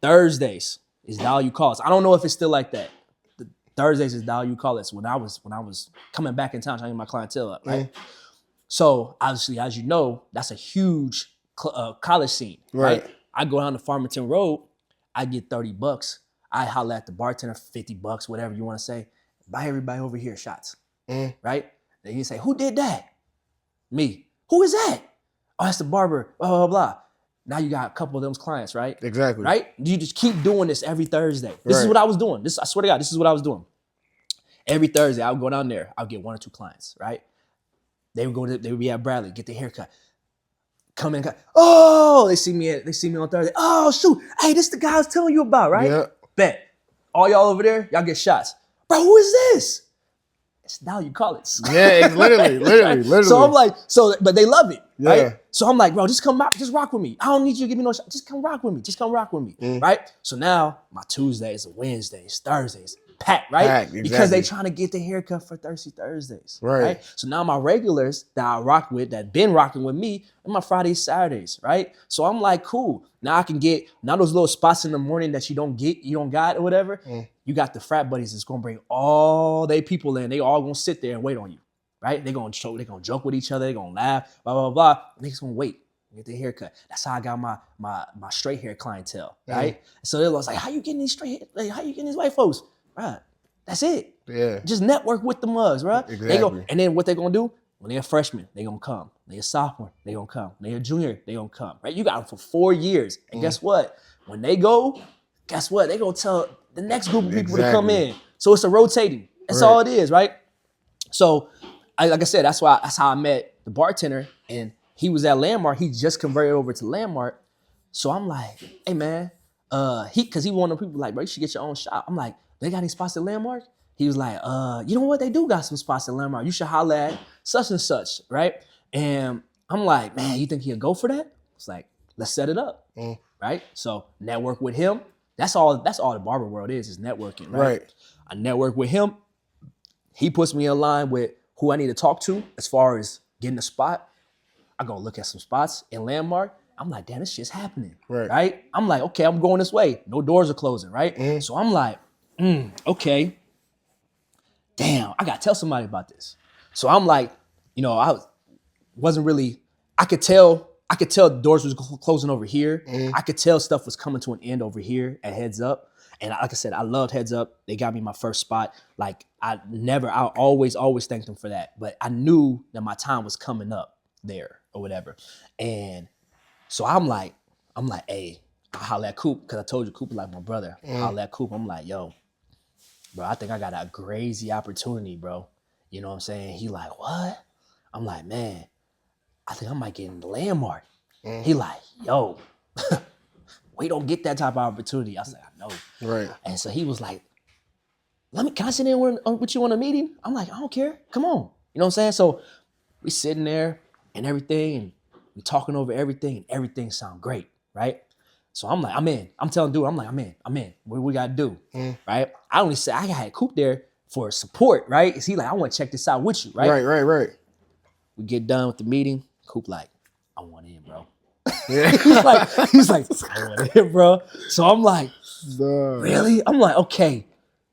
Thursdays is dial you call us. I don't know if it's still like that. Thursdays is dial you call us. When I was coming back in town trying to get my clientele up, right? So obviously, as you know, that's a huge college scene, right? I go down to Farmington Road, I get $30. I holler at the bartender for $50, whatever you want to say. Buy everybody over here shots, right? Then you say, who did that? Me. Who is that? Oh, that's the barber, blah, blah, blah. Now you got a couple of those clients, right? Exactly. Right? You just keep doing this every Thursday. This is what I was doing. I swear to God, this is what I was doing. Every Thursday, I would go down there. I'll get 1 or 2 clients, right? They would be at Bradley, get their haircut. Come in, oh, they see me on Thursday. Oh, shoot. Hey, this is the guy I was telling you about, right? Yeah. Bet. All y'all over there, y'all get shots. Bro, who is this? It's now you call it. Yeah, it's literally. So I'm like, but they love it, Yeah. right? So I'm like, bro, just rock with me. I don't need you to give me no shot. Just come rock with me, right? So now my Tuesdays, Wednesdays, Thursdays, packed, right? Exactly. Because they trying to get the haircut for Thirsty Thursdays, right? So now my regulars that I rock with, that been rocking with me, and my Fridays, Saturdays, right? So I'm like, cool. Now I can get those little spots in the morning that you don't got or whatever. You got the frat buddies that's gonna bring all they people in. They all gonna sit there and wait on you, right? They're gonna joke with each other. They're gonna laugh, blah blah blah. And they just gonna wait. Get their haircut. That's how I got my straight hair clientele, right? So they was like, how you getting these straight hair? Like, how you getting these white folks? Right. That's it. Yeah. Just network with the mugs, right? Exactly. And then what they gonna do? When they're a freshman, they gonna come. When they're a sophomore, they gonna come. When they're a junior, they gonna come, right? You got them for 4 years. And guess what? When they go, guess what? They gonna tell the next group of people to come in. So it's a rotating. That's all it is, right? So, like I said, that's how I met the bartender. And he was at Landmark. He just converted over to Landmark. So I'm like, hey man, because he one of the people like, bro, you should get your own shop. I'm like, they got any spots at Landmark? He was like, you know what? They do got some spots at Landmark. You should holler at such and such, right? And I'm like, man, you think he'll go for that? It's like, let's set it up, right? So network with him. That's all the barber world is networking, right? I network with him. He puts me in line with who I need to talk to as far as getting a spot. I go look at some spots in Landmark. I'm like, damn, this shit's happening, right? I'm like, okay, I'm going this way. No doors are closing, right? So I'm like, okay. Damn, I gotta tell somebody about this. So I'm like, I wasn't really I could tell the doors was closing over here. I could tell stuff was coming to an end over here at Heads Up. And like I said, I loved Heads Up. They got me my first spot. Like I always thanked them for that. But I knew that my time was coming up there or whatever. And so I'm like, hey, I holla at Coop, because I told you Coop was like my brother. I holla at Coop. I'm like, yo, bro, I think I got a crazy opportunity, bro. You know what I'm saying? He like, what? I'm like, man, I think I might get in the Landmark. He like, yo, we don't get that type of opportunity. I said, I know. Right. And so he was like, can I sit in with you on a meeting? I'm like, I don't care. Come on. You know what I'm saying? So we sitting there and everything, and we talking over everything, and everything sound great, right? So I'm like, I'm in. I'm telling dude, I'm like, I'm in. What we gotta do, right? I only said I had Coop there for support, right? Is he like, I want to check this out with you, right? Right. We get done with the meeting. Coop like, I want in, bro. Yeah. he's like, I want in, bro. So I'm like, really? I'm like, okay,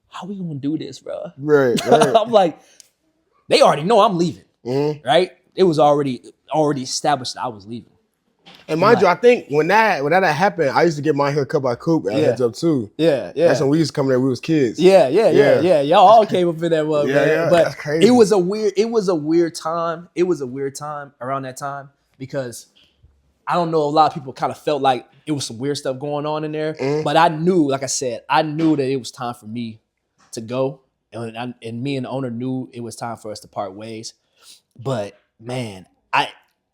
how we gonna do this, bro? Right. I'm like, they already know I'm leaving, right? It was already established that I was leaving. And mind you, I think when that happened, I used to get my hair cut by Coop at Heads Up too. Yeah. That's when we used to come there. We was kids. Yeah. Y'all all came up in that mug, man. Yeah, But that's crazy. it was a weird time. It was a weird time around that time because I don't know, a lot of people kind of felt like it was some weird stuff going on in there. But I knew, like I said, that it was time for me to go. And me and the owner knew it was time for us to part ways. But man,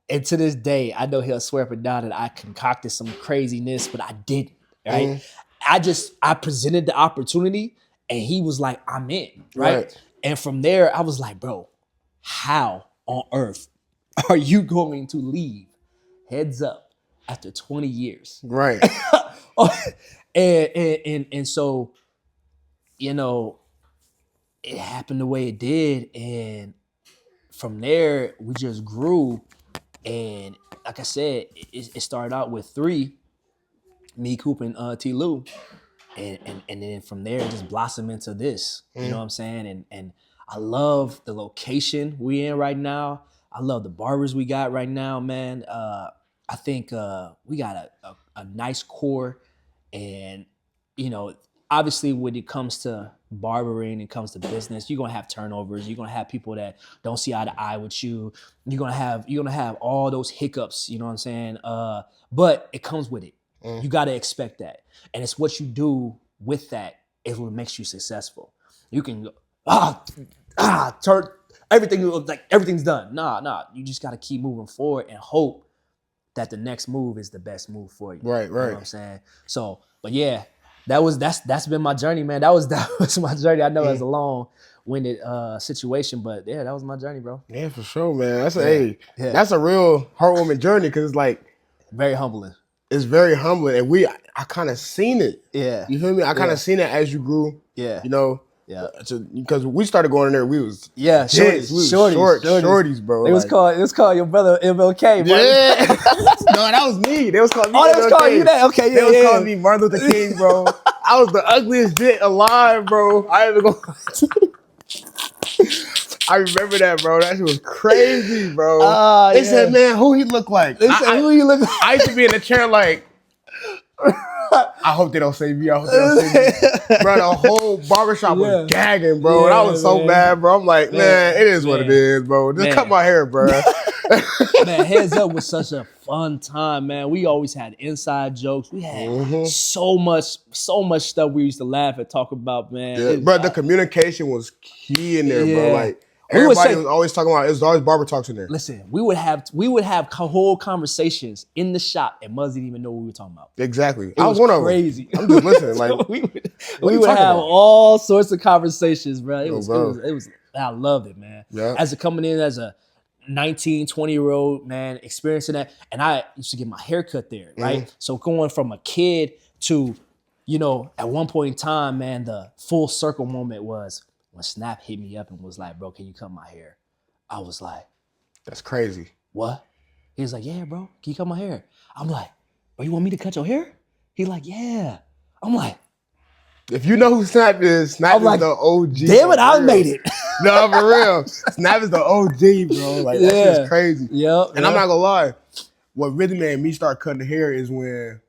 and to this day, I know he'll swear up and down that I concocted some craziness, but I didn't, right? I presented the opportunity and he was like, I'm in, right? And from there, I was like, bro, how on earth are you going to leave Heads Up after 20 years? Right. and so, you know, it happened the way it did. And from there, we just grew. And like I said, it started out with 3, me, Coop, and T. Lou. And then from there, it just blossomed into this. You know what I'm saying? And I love the location we in right now. I love the barbers we got right now, man. I think we got a nice core. And, you know, obviously when it comes to barbering, it comes to business, you're gonna have turnovers. You're gonna have people that don't see eye to eye with you. You're gonna have all those hiccups, you know what I'm saying? But it comes with it. You gotta expect that. And it's what you do with that is what makes you successful. You can go, turn everything, like everything's done. Nah. You just gotta keep moving forward and hope that the next move is the best move for you. Right. You know what I'm saying? So, but yeah, that's been my journey, man. That was my journey. I know it's a long-winded situation, but yeah, that was my journey, bro. Yeah, for sure, man. That's a real heartwarming journey because it's like very humbling. It's very humbling, and I kind of seen it. Yeah, you feel me? I kind of seen it as you grew. Yeah, you know. Yeah, because we started going in there, we was shorties, bro. It was called your brother MLK, bro. Yeah, no, that was me. They was calling me. Oh, they was calling you that. Okay, they was calling me Martin Luther King, bro. I was the ugliest shit alive, bro. I remember that, bro. That shit was crazy, bro. They said, man, who he look like? I used to be in the chair like, I hope they don't say me. Bro, the whole barbershop was gagging, bro. And I was so mad, bro. I'm like, man, it is what it is, bro. Just cut my hair, bro. Man, Heads Up was such a fun time, man. We always had inside jokes. We had so much stuff we used to laugh and talk about, man. Yeah, bro, the communication was key in there, bro. Like, everybody was always talking about, it was always barber talks in there. Listen, we would have whole conversations in the shop and Muzz didn't even know what we were talking about. Exactly. I was one of them. Crazy. I'm just listening. Like, we would have all sorts of conversations, bro. It was I loved it, man. Yeah. Coming in as a 19, 20-year-old, man, experiencing that. And I used to get my hair cut there, right? So going from a kid to, you know, at one point in time, man, the full circle moment was when Snap hit me up and was like, bro, can you cut my hair? I was like, that's crazy. What? He was like, yeah, bro, can you cut my hair? I'm like, bro, you want me to cut your hair? He's like, yeah. I'm like, if you know who Snap is, Snap is the OG. Damn it, I made it. No, for real. Snap is the OG, bro. Like, that shit's crazy. Yep. And I'm not gonna lie. what really made me start cutting hair is when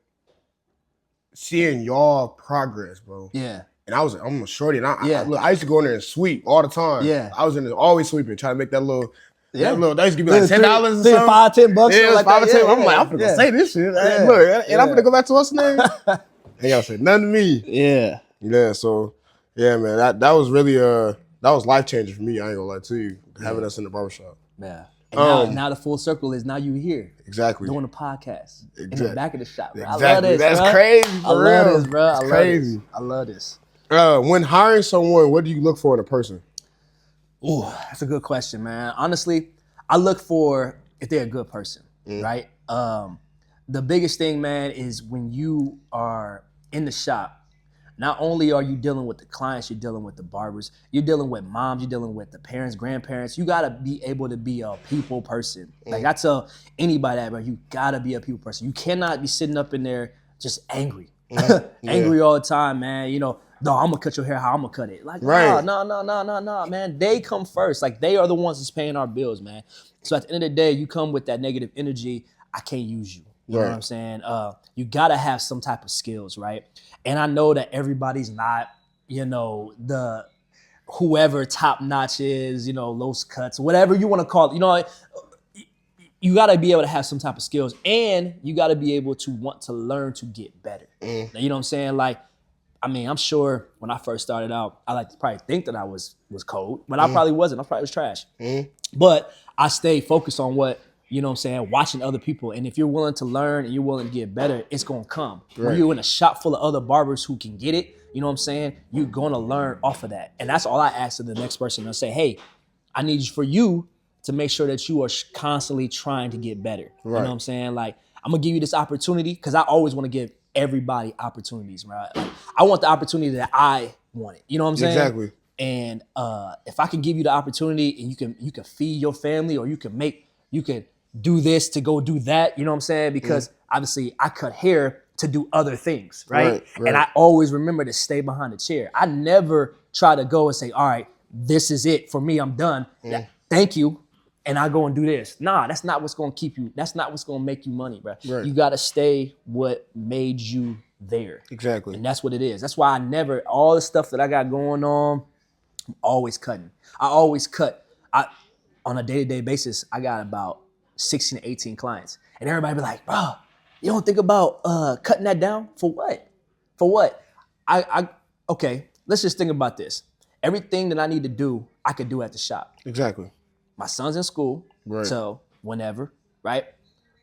seeing y'all progress, bro. Yeah. And I'm a shorty, and Yeah. I used to go in there and sweep all the time. Yeah. I was in there always sweeping, trying to make that little. Yeah. That little, they used to give me like $10 or something. $5, $10. Yeah, it was like 5 or 10. Yeah, I'm like, I'm finna go say this shit. Yeah. Look, and I'm finna go back to what's name. Ain't y'all say nothing to me. Yeah. Yeah, so yeah, man, that was really that was life changing for me. I ain't gonna lie to you, having us in the barbershop. Yeah. And now the full circle is now you here. Exactly. Doing a podcast in the Exactly. back of the shop. Bro. Exactly. I love this. That's bro. crazy. For I love real. this, bro. That's crazy. I love this. When hiring someone, what do you look for in a person? Ooh, that's a good question, man. Honestly, I look for if they're a good person, right? The biggest thing, man, is when you are in the shop, not only are you dealing with the clients, you're dealing with the barbers, you're dealing with moms, you're dealing with the parents, grandparents. You gotta be able to be a people person. Like I tell anybody that, bro, you gotta be a people person. You cannot be sitting up in there just angry. Angry all the time, man. You know, no, I'm gonna cut your hair how I'm gonna cut it. Like, no, man. They come first. Like, they are the ones that's paying our bills, man. So at the end of the day, you come with that negative energy, I can't use you. You know what I'm saying? You gotta have some type of skills, right? And I know that everybody's not, you know, the whoever top notch is, you know, los cuts, whatever you want to call it. You know, you got to be able to have some type of skills, and you got to be able to want to learn to get better. Now, you know what I'm saying? Like, I mean, I'm sure when I first started out, I like to probably think that I was cold, but I probably wasn't. I probably was trash. But I stayed focused on what, you know what I'm saying, watching other people. And if you're willing to learn and you're willing to get better, it's going to come. When you're in a shop full of other barbers who can get it, you know what I'm saying, you're going to learn off of that. And that's all I ask of the next person. I say, hey, I need for you to make sure that you are constantly trying to get better. You know what I'm saying? Like, I'm going to give you this opportunity because I always want to give everybody opportunities, right? Like, I want the opportunity that I wanted. You know what I'm saying? Exactly. And if I can give you the opportunity and you can feed your family, or you can do this to go do that, you know what I'm saying? Because obviously I cut hair to do other things, right? And I always remember to stay behind the chair. I never try to go and say, all right, this is it for me, I'm done. Thank you. And I go and do this. Nah, that's not what's gonna keep you, that's not what's gonna make you money, bro. You gotta stay what made you there. Exactly. And that's what it is. That's why all the stuff that I got going on, I'm always cutting. I always cut. On a day-to-day basis, I got about 16 to 18 clients. And everybody be like, bro, you don't think about cutting that down? For what? For what? Okay, let's just think about this. Everything that I need to do, I could do at the shop. Exactly. My son's in school, so whenever, right?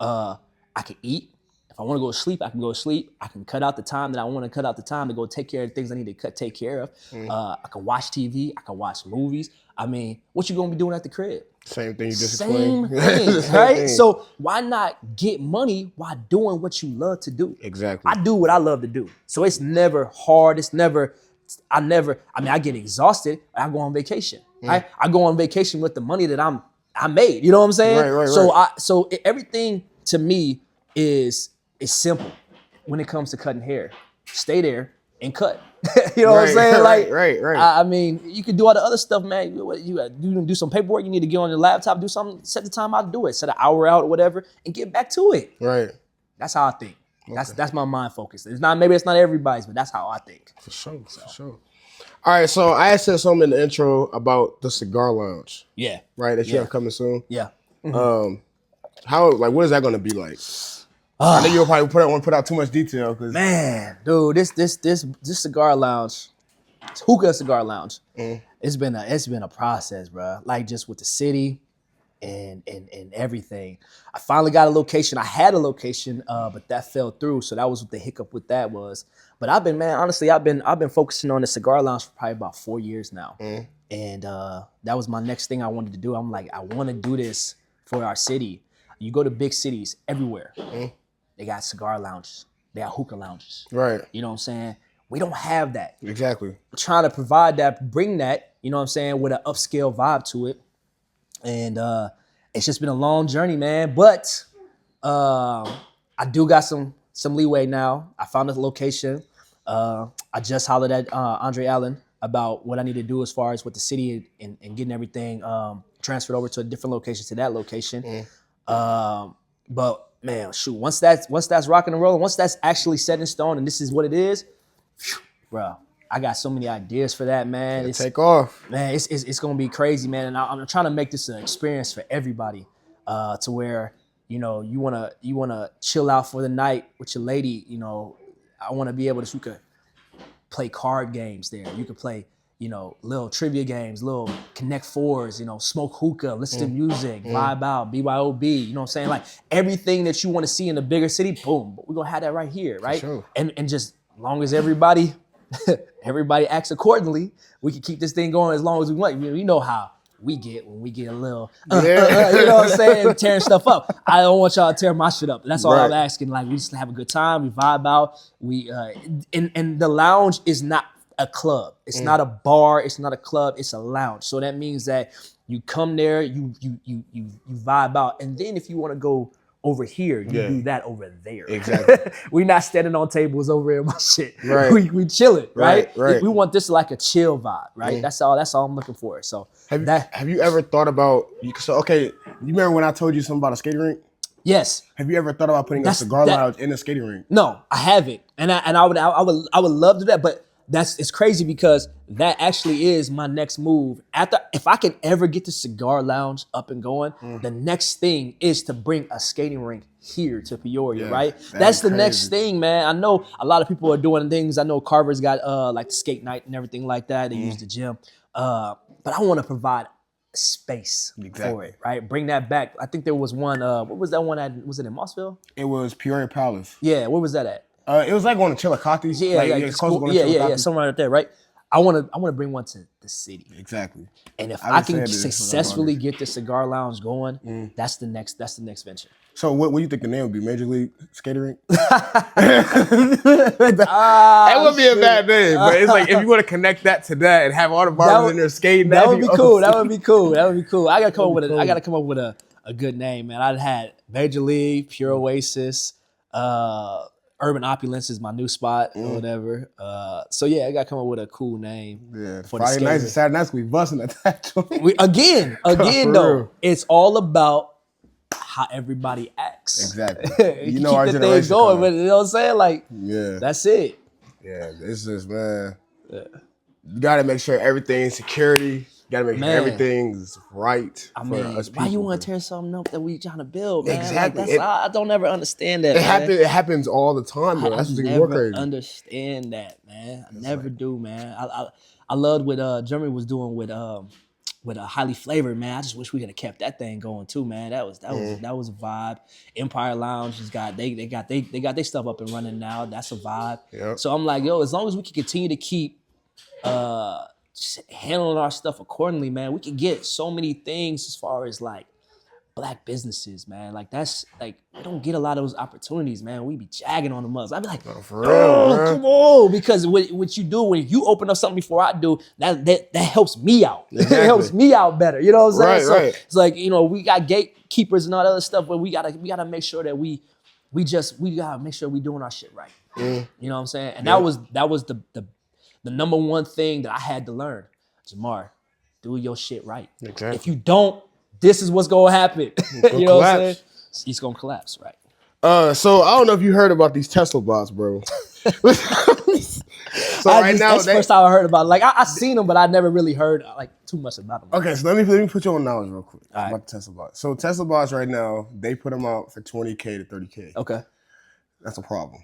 I can eat. If I want to go to sleep, I can go to sleep. I can cut out the time that I want to cut out the time to go take care of the things I need to take care of. I can watch TV. I can watch movies. I mean, what you gonna be doing at the crib? Same thing you just Same explained. thing, right? So why not get money while doing what you love to do? Exactly. I do what I love to do. So it's never hard. I mean, I get exhausted. I go on vacation. Right? I go on vacation with the money that I made. You know what I'm saying? Right. So everything to me is simple when it comes to cutting hair. Stay there and cut. You know what I'm saying? Right. I mean, you can do all the other stuff, man. You do some paperwork. You need to get on your laptop, do something, set the time out to do it, set an hour out or whatever, and get back to it. Right. That's how I think. That's my mind focus. Maybe it's not everybody's, but that's how I think. For sure. All right, so I said something in the intro about the cigar lounge. Yeah. Right, that you have coming soon. Yeah. What is that going to be like? I know you'll probably want to put out too much detail, because man, dude, this cigar lounge, hookah cigar lounge, it's been a process, bro. Like, just with the city and everything. I finally got a location. I had a location, but that fell through. So that was what the hiccup with that was. But I've been focusing on the cigar lounge for probably about 4 years now. And that was my next thing I wanted to do. I'm like, I want to do this for our city. You go to big cities everywhere. They got cigar lounges. They got hookah lounges. Right. You know what I'm saying? We don't have that. Exactly. We're trying to provide that, bring that, you know what I'm saying, with an upscale vibe to it. And it's just been a long journey, man. But I do got some leeway now. I found a location. I just hollered at Andre Allen about what I need to do as far as with the city and getting everything transferred over to a different location, to that location. But man, shoot, once that's rocking and rolling, once that's actually set in stone and this is what it is, bro, I got so many ideas for that, man. It's take off. Man, it's gonna be crazy, man. And I'm trying to make this an experience for everybody, to where, you know, you wanna chill out for the night with your lady, you know. I wanna be able to, you could play card games there. You could play, you know, little trivia games, little Connect Fours, you know, smoke hookah, listen to music, vibe out, BYOB, you know what I'm saying? Like everything that you want to see in a bigger city, boom, we're gonna have that right here, right? Sure. And just as long as everybody acts accordingly, we can keep this thing going as long as we want. You know how we get when we get a little, you know what I'm saying, tearing stuff up. I don't want y'all to tear my shit up. That's all I'm asking. Like, we just have a good time, we vibe out. We and the lounge is not a club. It's not a bar. It's not a club. It's a lounge. So that means that you come there, you vibe out, and then if you want to go over here, you do that over there. Exactly. We're not standing on tables over here, my shit. Right. We chilling, right? Right. We want this like a chill vibe, right? That's all I'm looking for. So have you ever thought about? So okay, you remember when I told you something about a skating rink? Yes. Have you ever thought about putting a cigar lounge in a skating rink? No, I haven't, and I would love to do that, but it's crazy because that actually is my next move. If I can ever get the cigar lounge up and going, the next thing is to bring a skating rink here to Peoria, right? That's the next thing, man. I know a lot of people are doing things. I know Carver's got like the skate night and everything like that. They use the gym, but I want to provide space for it, right? Bring that back. I think there was one. What was that one at? Was it in Mossville? It was Peoria Palace. Yeah, where was that at? It was like going to Chillicote's. Yeah, somewhere right there, right? I want to bring one to the city. Exactly. And if I can successfully get the cigar lounge going, that's the next venture. So what do you think the name would be? Major League Skating Rink? That would be a bad name, but it's like if you want to connect that to that and have all the barbers in there skating, that would be cool. That would be cool. I gotta come up with a good name, man. I'd had Major League, Pure Oasis, Urban Opulence is my new spot or whatever. So yeah, I gotta come up with a cool name. Yeah, for Friday nights and Saturday nights we busting at that joint. Again though, it's all about how everybody acts. Exactly. You know, our generation going, but you know what I'm saying? Like, that's it. Yeah, it's just, man. Yeah. You gotta make sure everything's security. You gotta make sure everything's right. I mean, why you want to tear something up that we trying to build, man? Exactly. Like, I don't ever understand that. It happens all the time, bro. That's what's even more crazy. I understand that, man. I never do, man. I loved what Germany was doing with a highly flavored, man. I just wish we could have kept that thing going too, man. That was a vibe. Empire Lounge has got they got their stuff up and running now. That's a vibe. Yep. So I'm like, yo, as long as we can continue to keep handling our stuff accordingly, man, we can get so many things as far as like Black businesses, man. Like that's like we don't get a lot of those opportunities, man. We be jagging on the mugs. I'd be like, for real, come on, because what you do when you open up something before I do, that helps me out. Exactly. It helps me out better. You know what I'm saying? Right. So it's like, you know, we got gatekeepers and all that other stuff, but we gotta make sure that we gotta make sure we doing our shit right. You know what I'm saying? And that was the number one thing that I had to learn. Jamar, do your shit right. Exactly. If you don't, this is what's gonna happen. You know what I'm saying? It's gonna collapse, right? So I don't know if you heard about these Tesla bots, bro. So that's the first time I heard about it. Like I seen them, but I never really heard like too much about them. Okay, so let me put you on knowledge real quick about the Tesla bots. So Tesla bots right now, they put them out for $20K to $30K. Okay. That's a problem.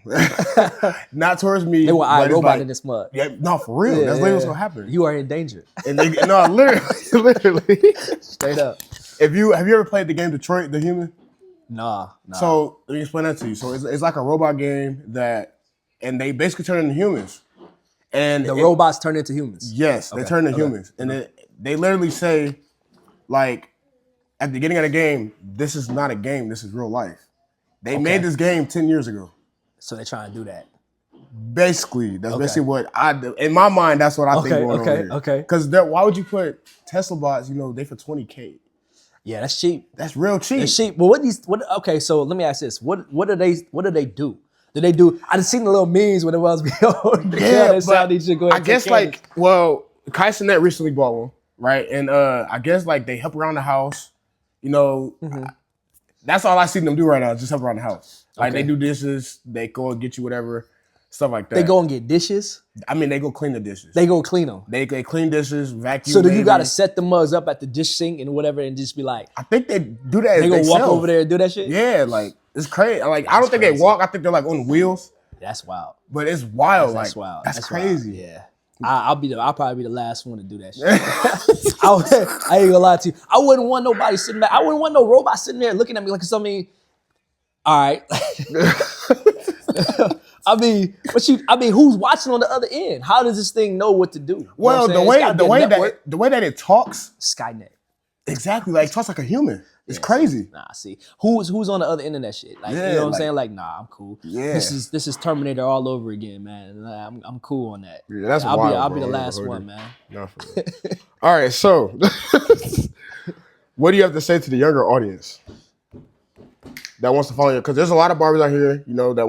Not towards me. They want iRobot like, in this mud. Yeah, no, for real. That's literally what's gonna happen. You are in danger. And literally. Straight up. Have you ever played the game Detroit, the Human? Nah. So let me explain that to you. So it's like a robot game and they basically turn into humans. And robots turn into humans. Yes, they turn into humans. And they literally say, like, at the beginning of the game, this is not a game, this is real life. They made this game 10 years ago. So they're trying to do that. Basically, that's basically what I do. In my mind, that's what I think going on here. Okay. Because why would you put Tesla bots, they for $20K? Yeah, that's cheap. That's real cheap. It's cheap. But okay, so let me ask this. What do they do? Do they do? I just seen the little memes when it was but I guess Kaisenet recently bought one, right? And I guess like they help around the house. That's all I see them do right now. Just help around the house. Like Okay. they do dishes, they go and get you whatever, stuff like that. They go and get dishes. I mean, they go clean the dishes. They go clean them. They clean dishes, vacuum. So do you maybe. got to set the mugs up at the dish sink and whatever, and just be like, I think they do that. they go walk over there and do that shit? Yeah, like it's crazy. Like I don't think crazy. they walk. I think they're like on wheels. That's wild. But it's wild. That's like wild. that's crazy. Wild. Yeah. I'll probably be the last one to do that shit. I ain't gonna lie to you. I wouldn't want nobody sitting back. I wouldn't want no robot sitting there looking at me like something. All right. I mean, who's watching on the other end? How does this thing know what to do? You Well, know what I'm saying? the way that it talks, Skynet. exactly, like it talks like a human. It's crazy. Nah, see, who's on the other end of that shit? Like, Yeah, you know what I'm like- saying? Like, nah, I'm cool. Yeah. This is Terminator all over again, man. I'm cool on that. Yeah, that's I'll wild, be the bro. last Harden. one, man. No, for real. All right, so what do you have to say to the younger audience that wants to follow you? Because there's a lot of barbers out here, you know, that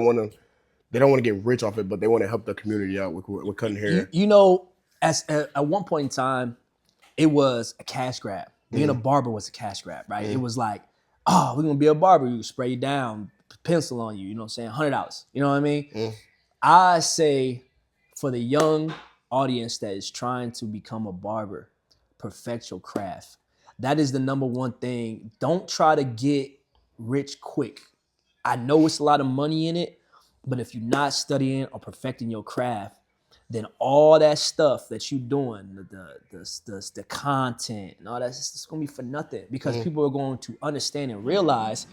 they don't want to get rich off it, but they want to help the community out with cutting hair. You know, at one point in time, it was a cash grab. Being a barber was a cash grab, right? It was like, oh, we're gonna be a barber. You spray you down, pencil on you. You know what I'm saying? $100. You know what I mean? I say for the young audience that is trying to become a barber, perfect your craft. That is the number one thing. Don't try to get rich quick. I know it's a lot of money in it, but if you're not studying or perfecting your craft, then all that stuff that you're doing, the content and all that, it's gonna be for nothing because people are going to understand and realize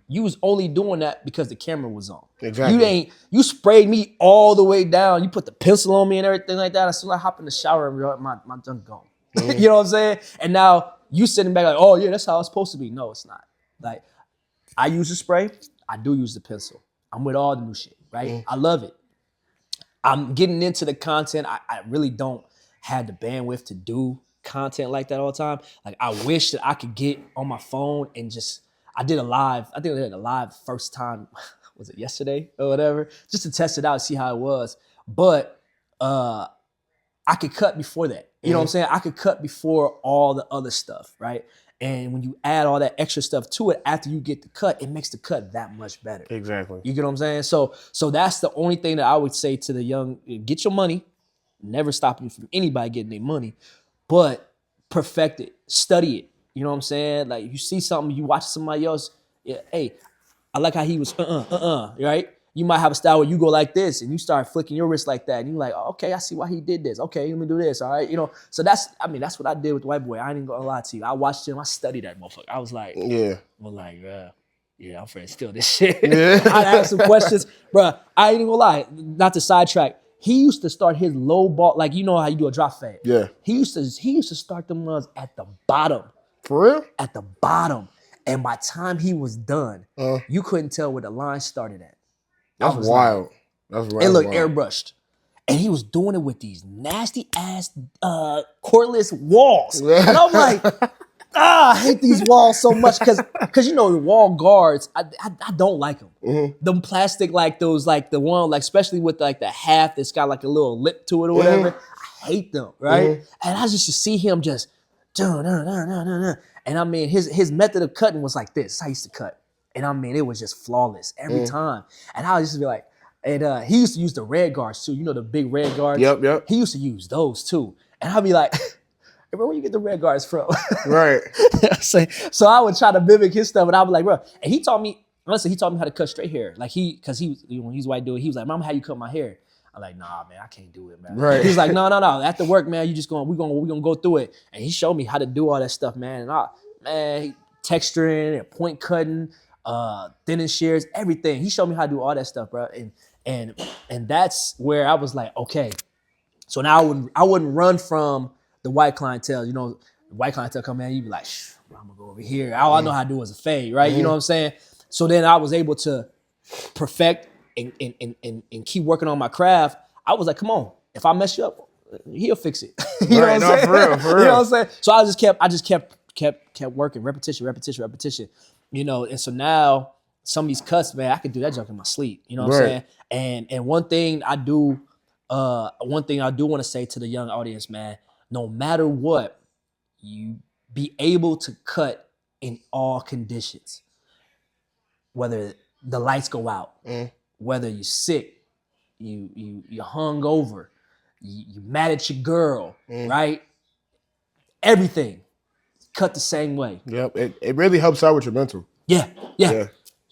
you was only doing that because the camera was on. Exactly. You sprayed me all the way down. You put the pencil on me and everything like that. As soon as I hop in the shower, my junk gone. You know what I'm saying? And now you sitting back like, oh yeah, that's how it's supposed to be. No, it's not. Like, I use the spray. I do use the pencil. I'm with all the new shit, right? I love it. I'm getting into the content. I really don't have the bandwidth to do content like that all the time. Like, I wish that I could get on my phone and just, I did a live, I think I did a live first time, was it yesterday or whatever, just to test it out and see how it was. But I could cut before that. You know what I'm saying? I could cut before all the other stuff, right? And when you add all that extra stuff to it after you get the cut, it makes the cut that much better. Exactly. You get what I'm saying? So that's the only thing that I would say to the young, get your money, never stopping from anybody getting their money, but perfect it, study it. You know what I'm saying? Like, if you see something, you watch somebody else, yeah, hey, I like how he was, right? You might have a style where you go like this and you start flicking your wrist like that. And you're like, oh, okay, I see why he did this. Okay, let me do this, all right? You know, so that's what I did with the white boy. I ain't gonna lie to you. I watched him, I studied that motherfucker. I was like, yeah, I'm finna steal this shit. Yeah. I'd ask some questions. Bruh, I ain't even gonna lie, not to sidetrack. He used to start his low ball, like, you know how you do a drop fade. Yeah. He used to start them runs at the bottom. For real? At the bottom. And by the time he was done, you couldn't tell where the line started at. That's wild. That's right. It looked airbrushed. And he was doing it with these nasty ass cordless walls. Yeah. And I'm like, I hate these walls so much because you know the wall guards, I don't like them. Them plastic, like those, like the one, like especially with like the half that's got like a little lip to it or whatever. I hate them, right? And I just to see him just and I mean his method of cutting was like this. I used to cut. And I mean, it was just flawless every time. And I used to be like, and he used to use the red guards too. You know, the big red guards? Yep. He used to use those too. And I'd be like, hey, bro, where you get the red guards from? Right. So I would try to mimic his stuff. And I'd be like, bro, and he taught me how to cut straight hair. Like because when he's white dude, he was like, Mama, how you cut my hair? I'm like, nah, man, I can't do it, man. Right. He's like, no. After work, man, we're gonna go through it. And he showed me how to do all that stuff, man. And texturing and point cutting, thinning shears, everything. He showed me how to do all that stuff, bro. And that's where I was like, okay. So now I wouldn't run from the white clientele. You know, the white clientele come in, you'd be like, bro, I'm gonna go over here. All I know how to do is a fade, right? You know what I'm saying? So then I was able to perfect and keep working on my craft. I was like, come on, if I mess you up, he'll fix it. You know what I'm saying? For real. You know what I'm saying? So I just kept working, repetition. You know, and so now some of these cuts, man, I could do that junk in my sleep. You know what I'm saying? And one thing I do want to say to the young audience, man, no matter what, you be able to cut in all conditions. whether the lights go out, whether you're sick, you hung over, you mad at your girl, right? Everything cut the same way. Yep. It really helps out with your mental. Yeah.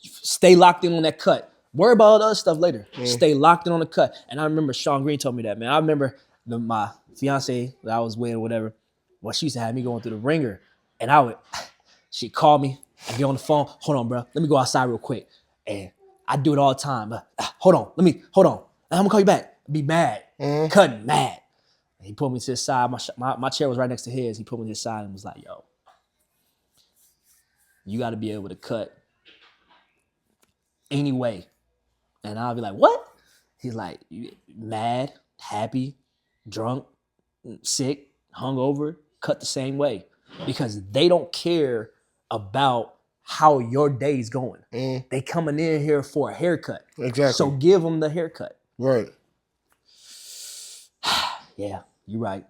Stay locked in on that cut. Worry about all the other stuff later. Stay locked in on the cut. And I remember Sean Green told me that, man. I remember my fiance that I was with or whatever, well, she used to have me going through the ringer. And she'd call me. I'd get on the phone. Hold on, bro. Let me go outside real quick. And I do it all the time. Hold on. I'm going to call you back. Be mad. Cutting mad. And he pulled me to the side. My chair was right next to his. He put me to the side and was like, yo, you got to be able to cut anyway. And I'll be like, what? He's like, mad, happy, drunk, sick, hungover, cut the same way. Because they don't care about how your day's going. They coming in here for a haircut. Exactly. So give them the haircut. Right. Yeah, you're right.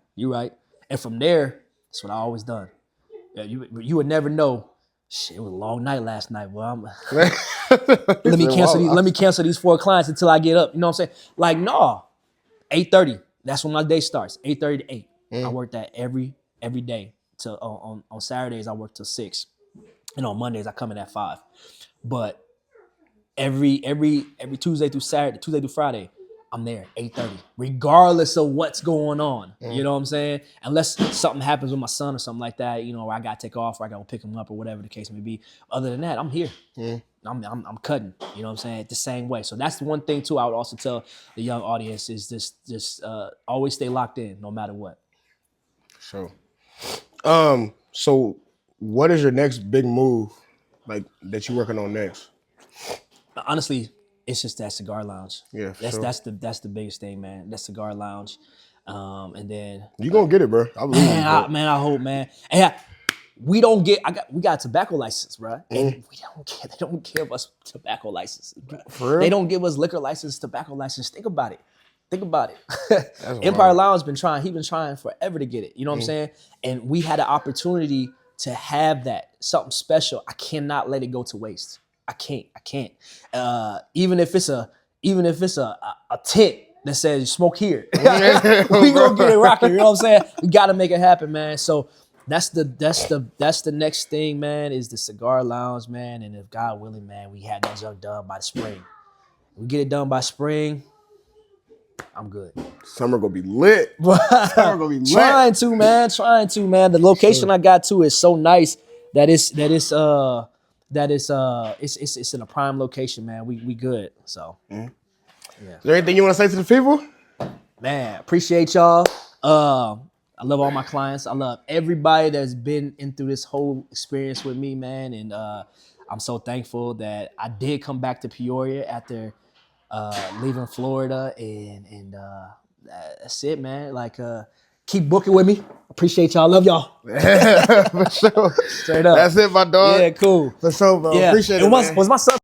And from there, that's what I always done. Yeah, you would never know. Shit, it was a long night last night. Well, let me cancel these 4 clients until I get up. You know what I'm saying? Like, no, 8:30. That's when my day starts. 8:30 to 8. I work that every day. Till on Saturdays I work till 6, and on Mondays I come in at 5. But every Tuesday through Friday, I'm there 8:30, regardless of what's going on. You know what I'm saying? Unless something happens with my son or something like that, where I gotta take off or I gotta pick him up or whatever the case may be. Other than that, I'm here. I'm cutting. You know what I'm saying? The same way. So that's the one thing too. I would also tell the young audience is just always stay locked in, no matter what. So what is your next big move, like that you're working on next? Honestly, it's just that cigar lounge. Yeah, that's the biggest thing, man. That cigar lounge, and then you gonna get it, bro. I believe you, bro. I hope, man. And we got a tobacco license, bro. And they don't give us tobacco licenses, bro. For real? They don't give us liquor license, tobacco license. Think about it. Empire Lounge been trying. He been trying forever to get it. You know what I'm saying? And we had an opportunity to have that, something special. I cannot let it go to waste. I can't. Even if it's a tent that says smoke here, we gonna get it rocking. You know what I'm saying? We gotta make it happen, man. So that's the next thing, man. Is the cigar lounge, man. And if God willing, man, we have that junk done by the spring. We get it done by spring, I'm good. Summer gonna be lit. Summer gonna be lit. Trying to, man. The location I got to is so nice that it's in a prime location, man. We good. So yeah. Is there anything you want to say to the people? Man, appreciate y'all. I love all my clients. I love everybody that's been in through this whole experience with me, man. And I'm so thankful that I did come back to Peoria after leaving Florida, and that's it, man. Like, keep booking with me. Appreciate y'all. Love y'all. For sure. Straight up. That's it, my dog. Yeah, cool. For sure, bro. Yeah. Appreciate it, man. Was my son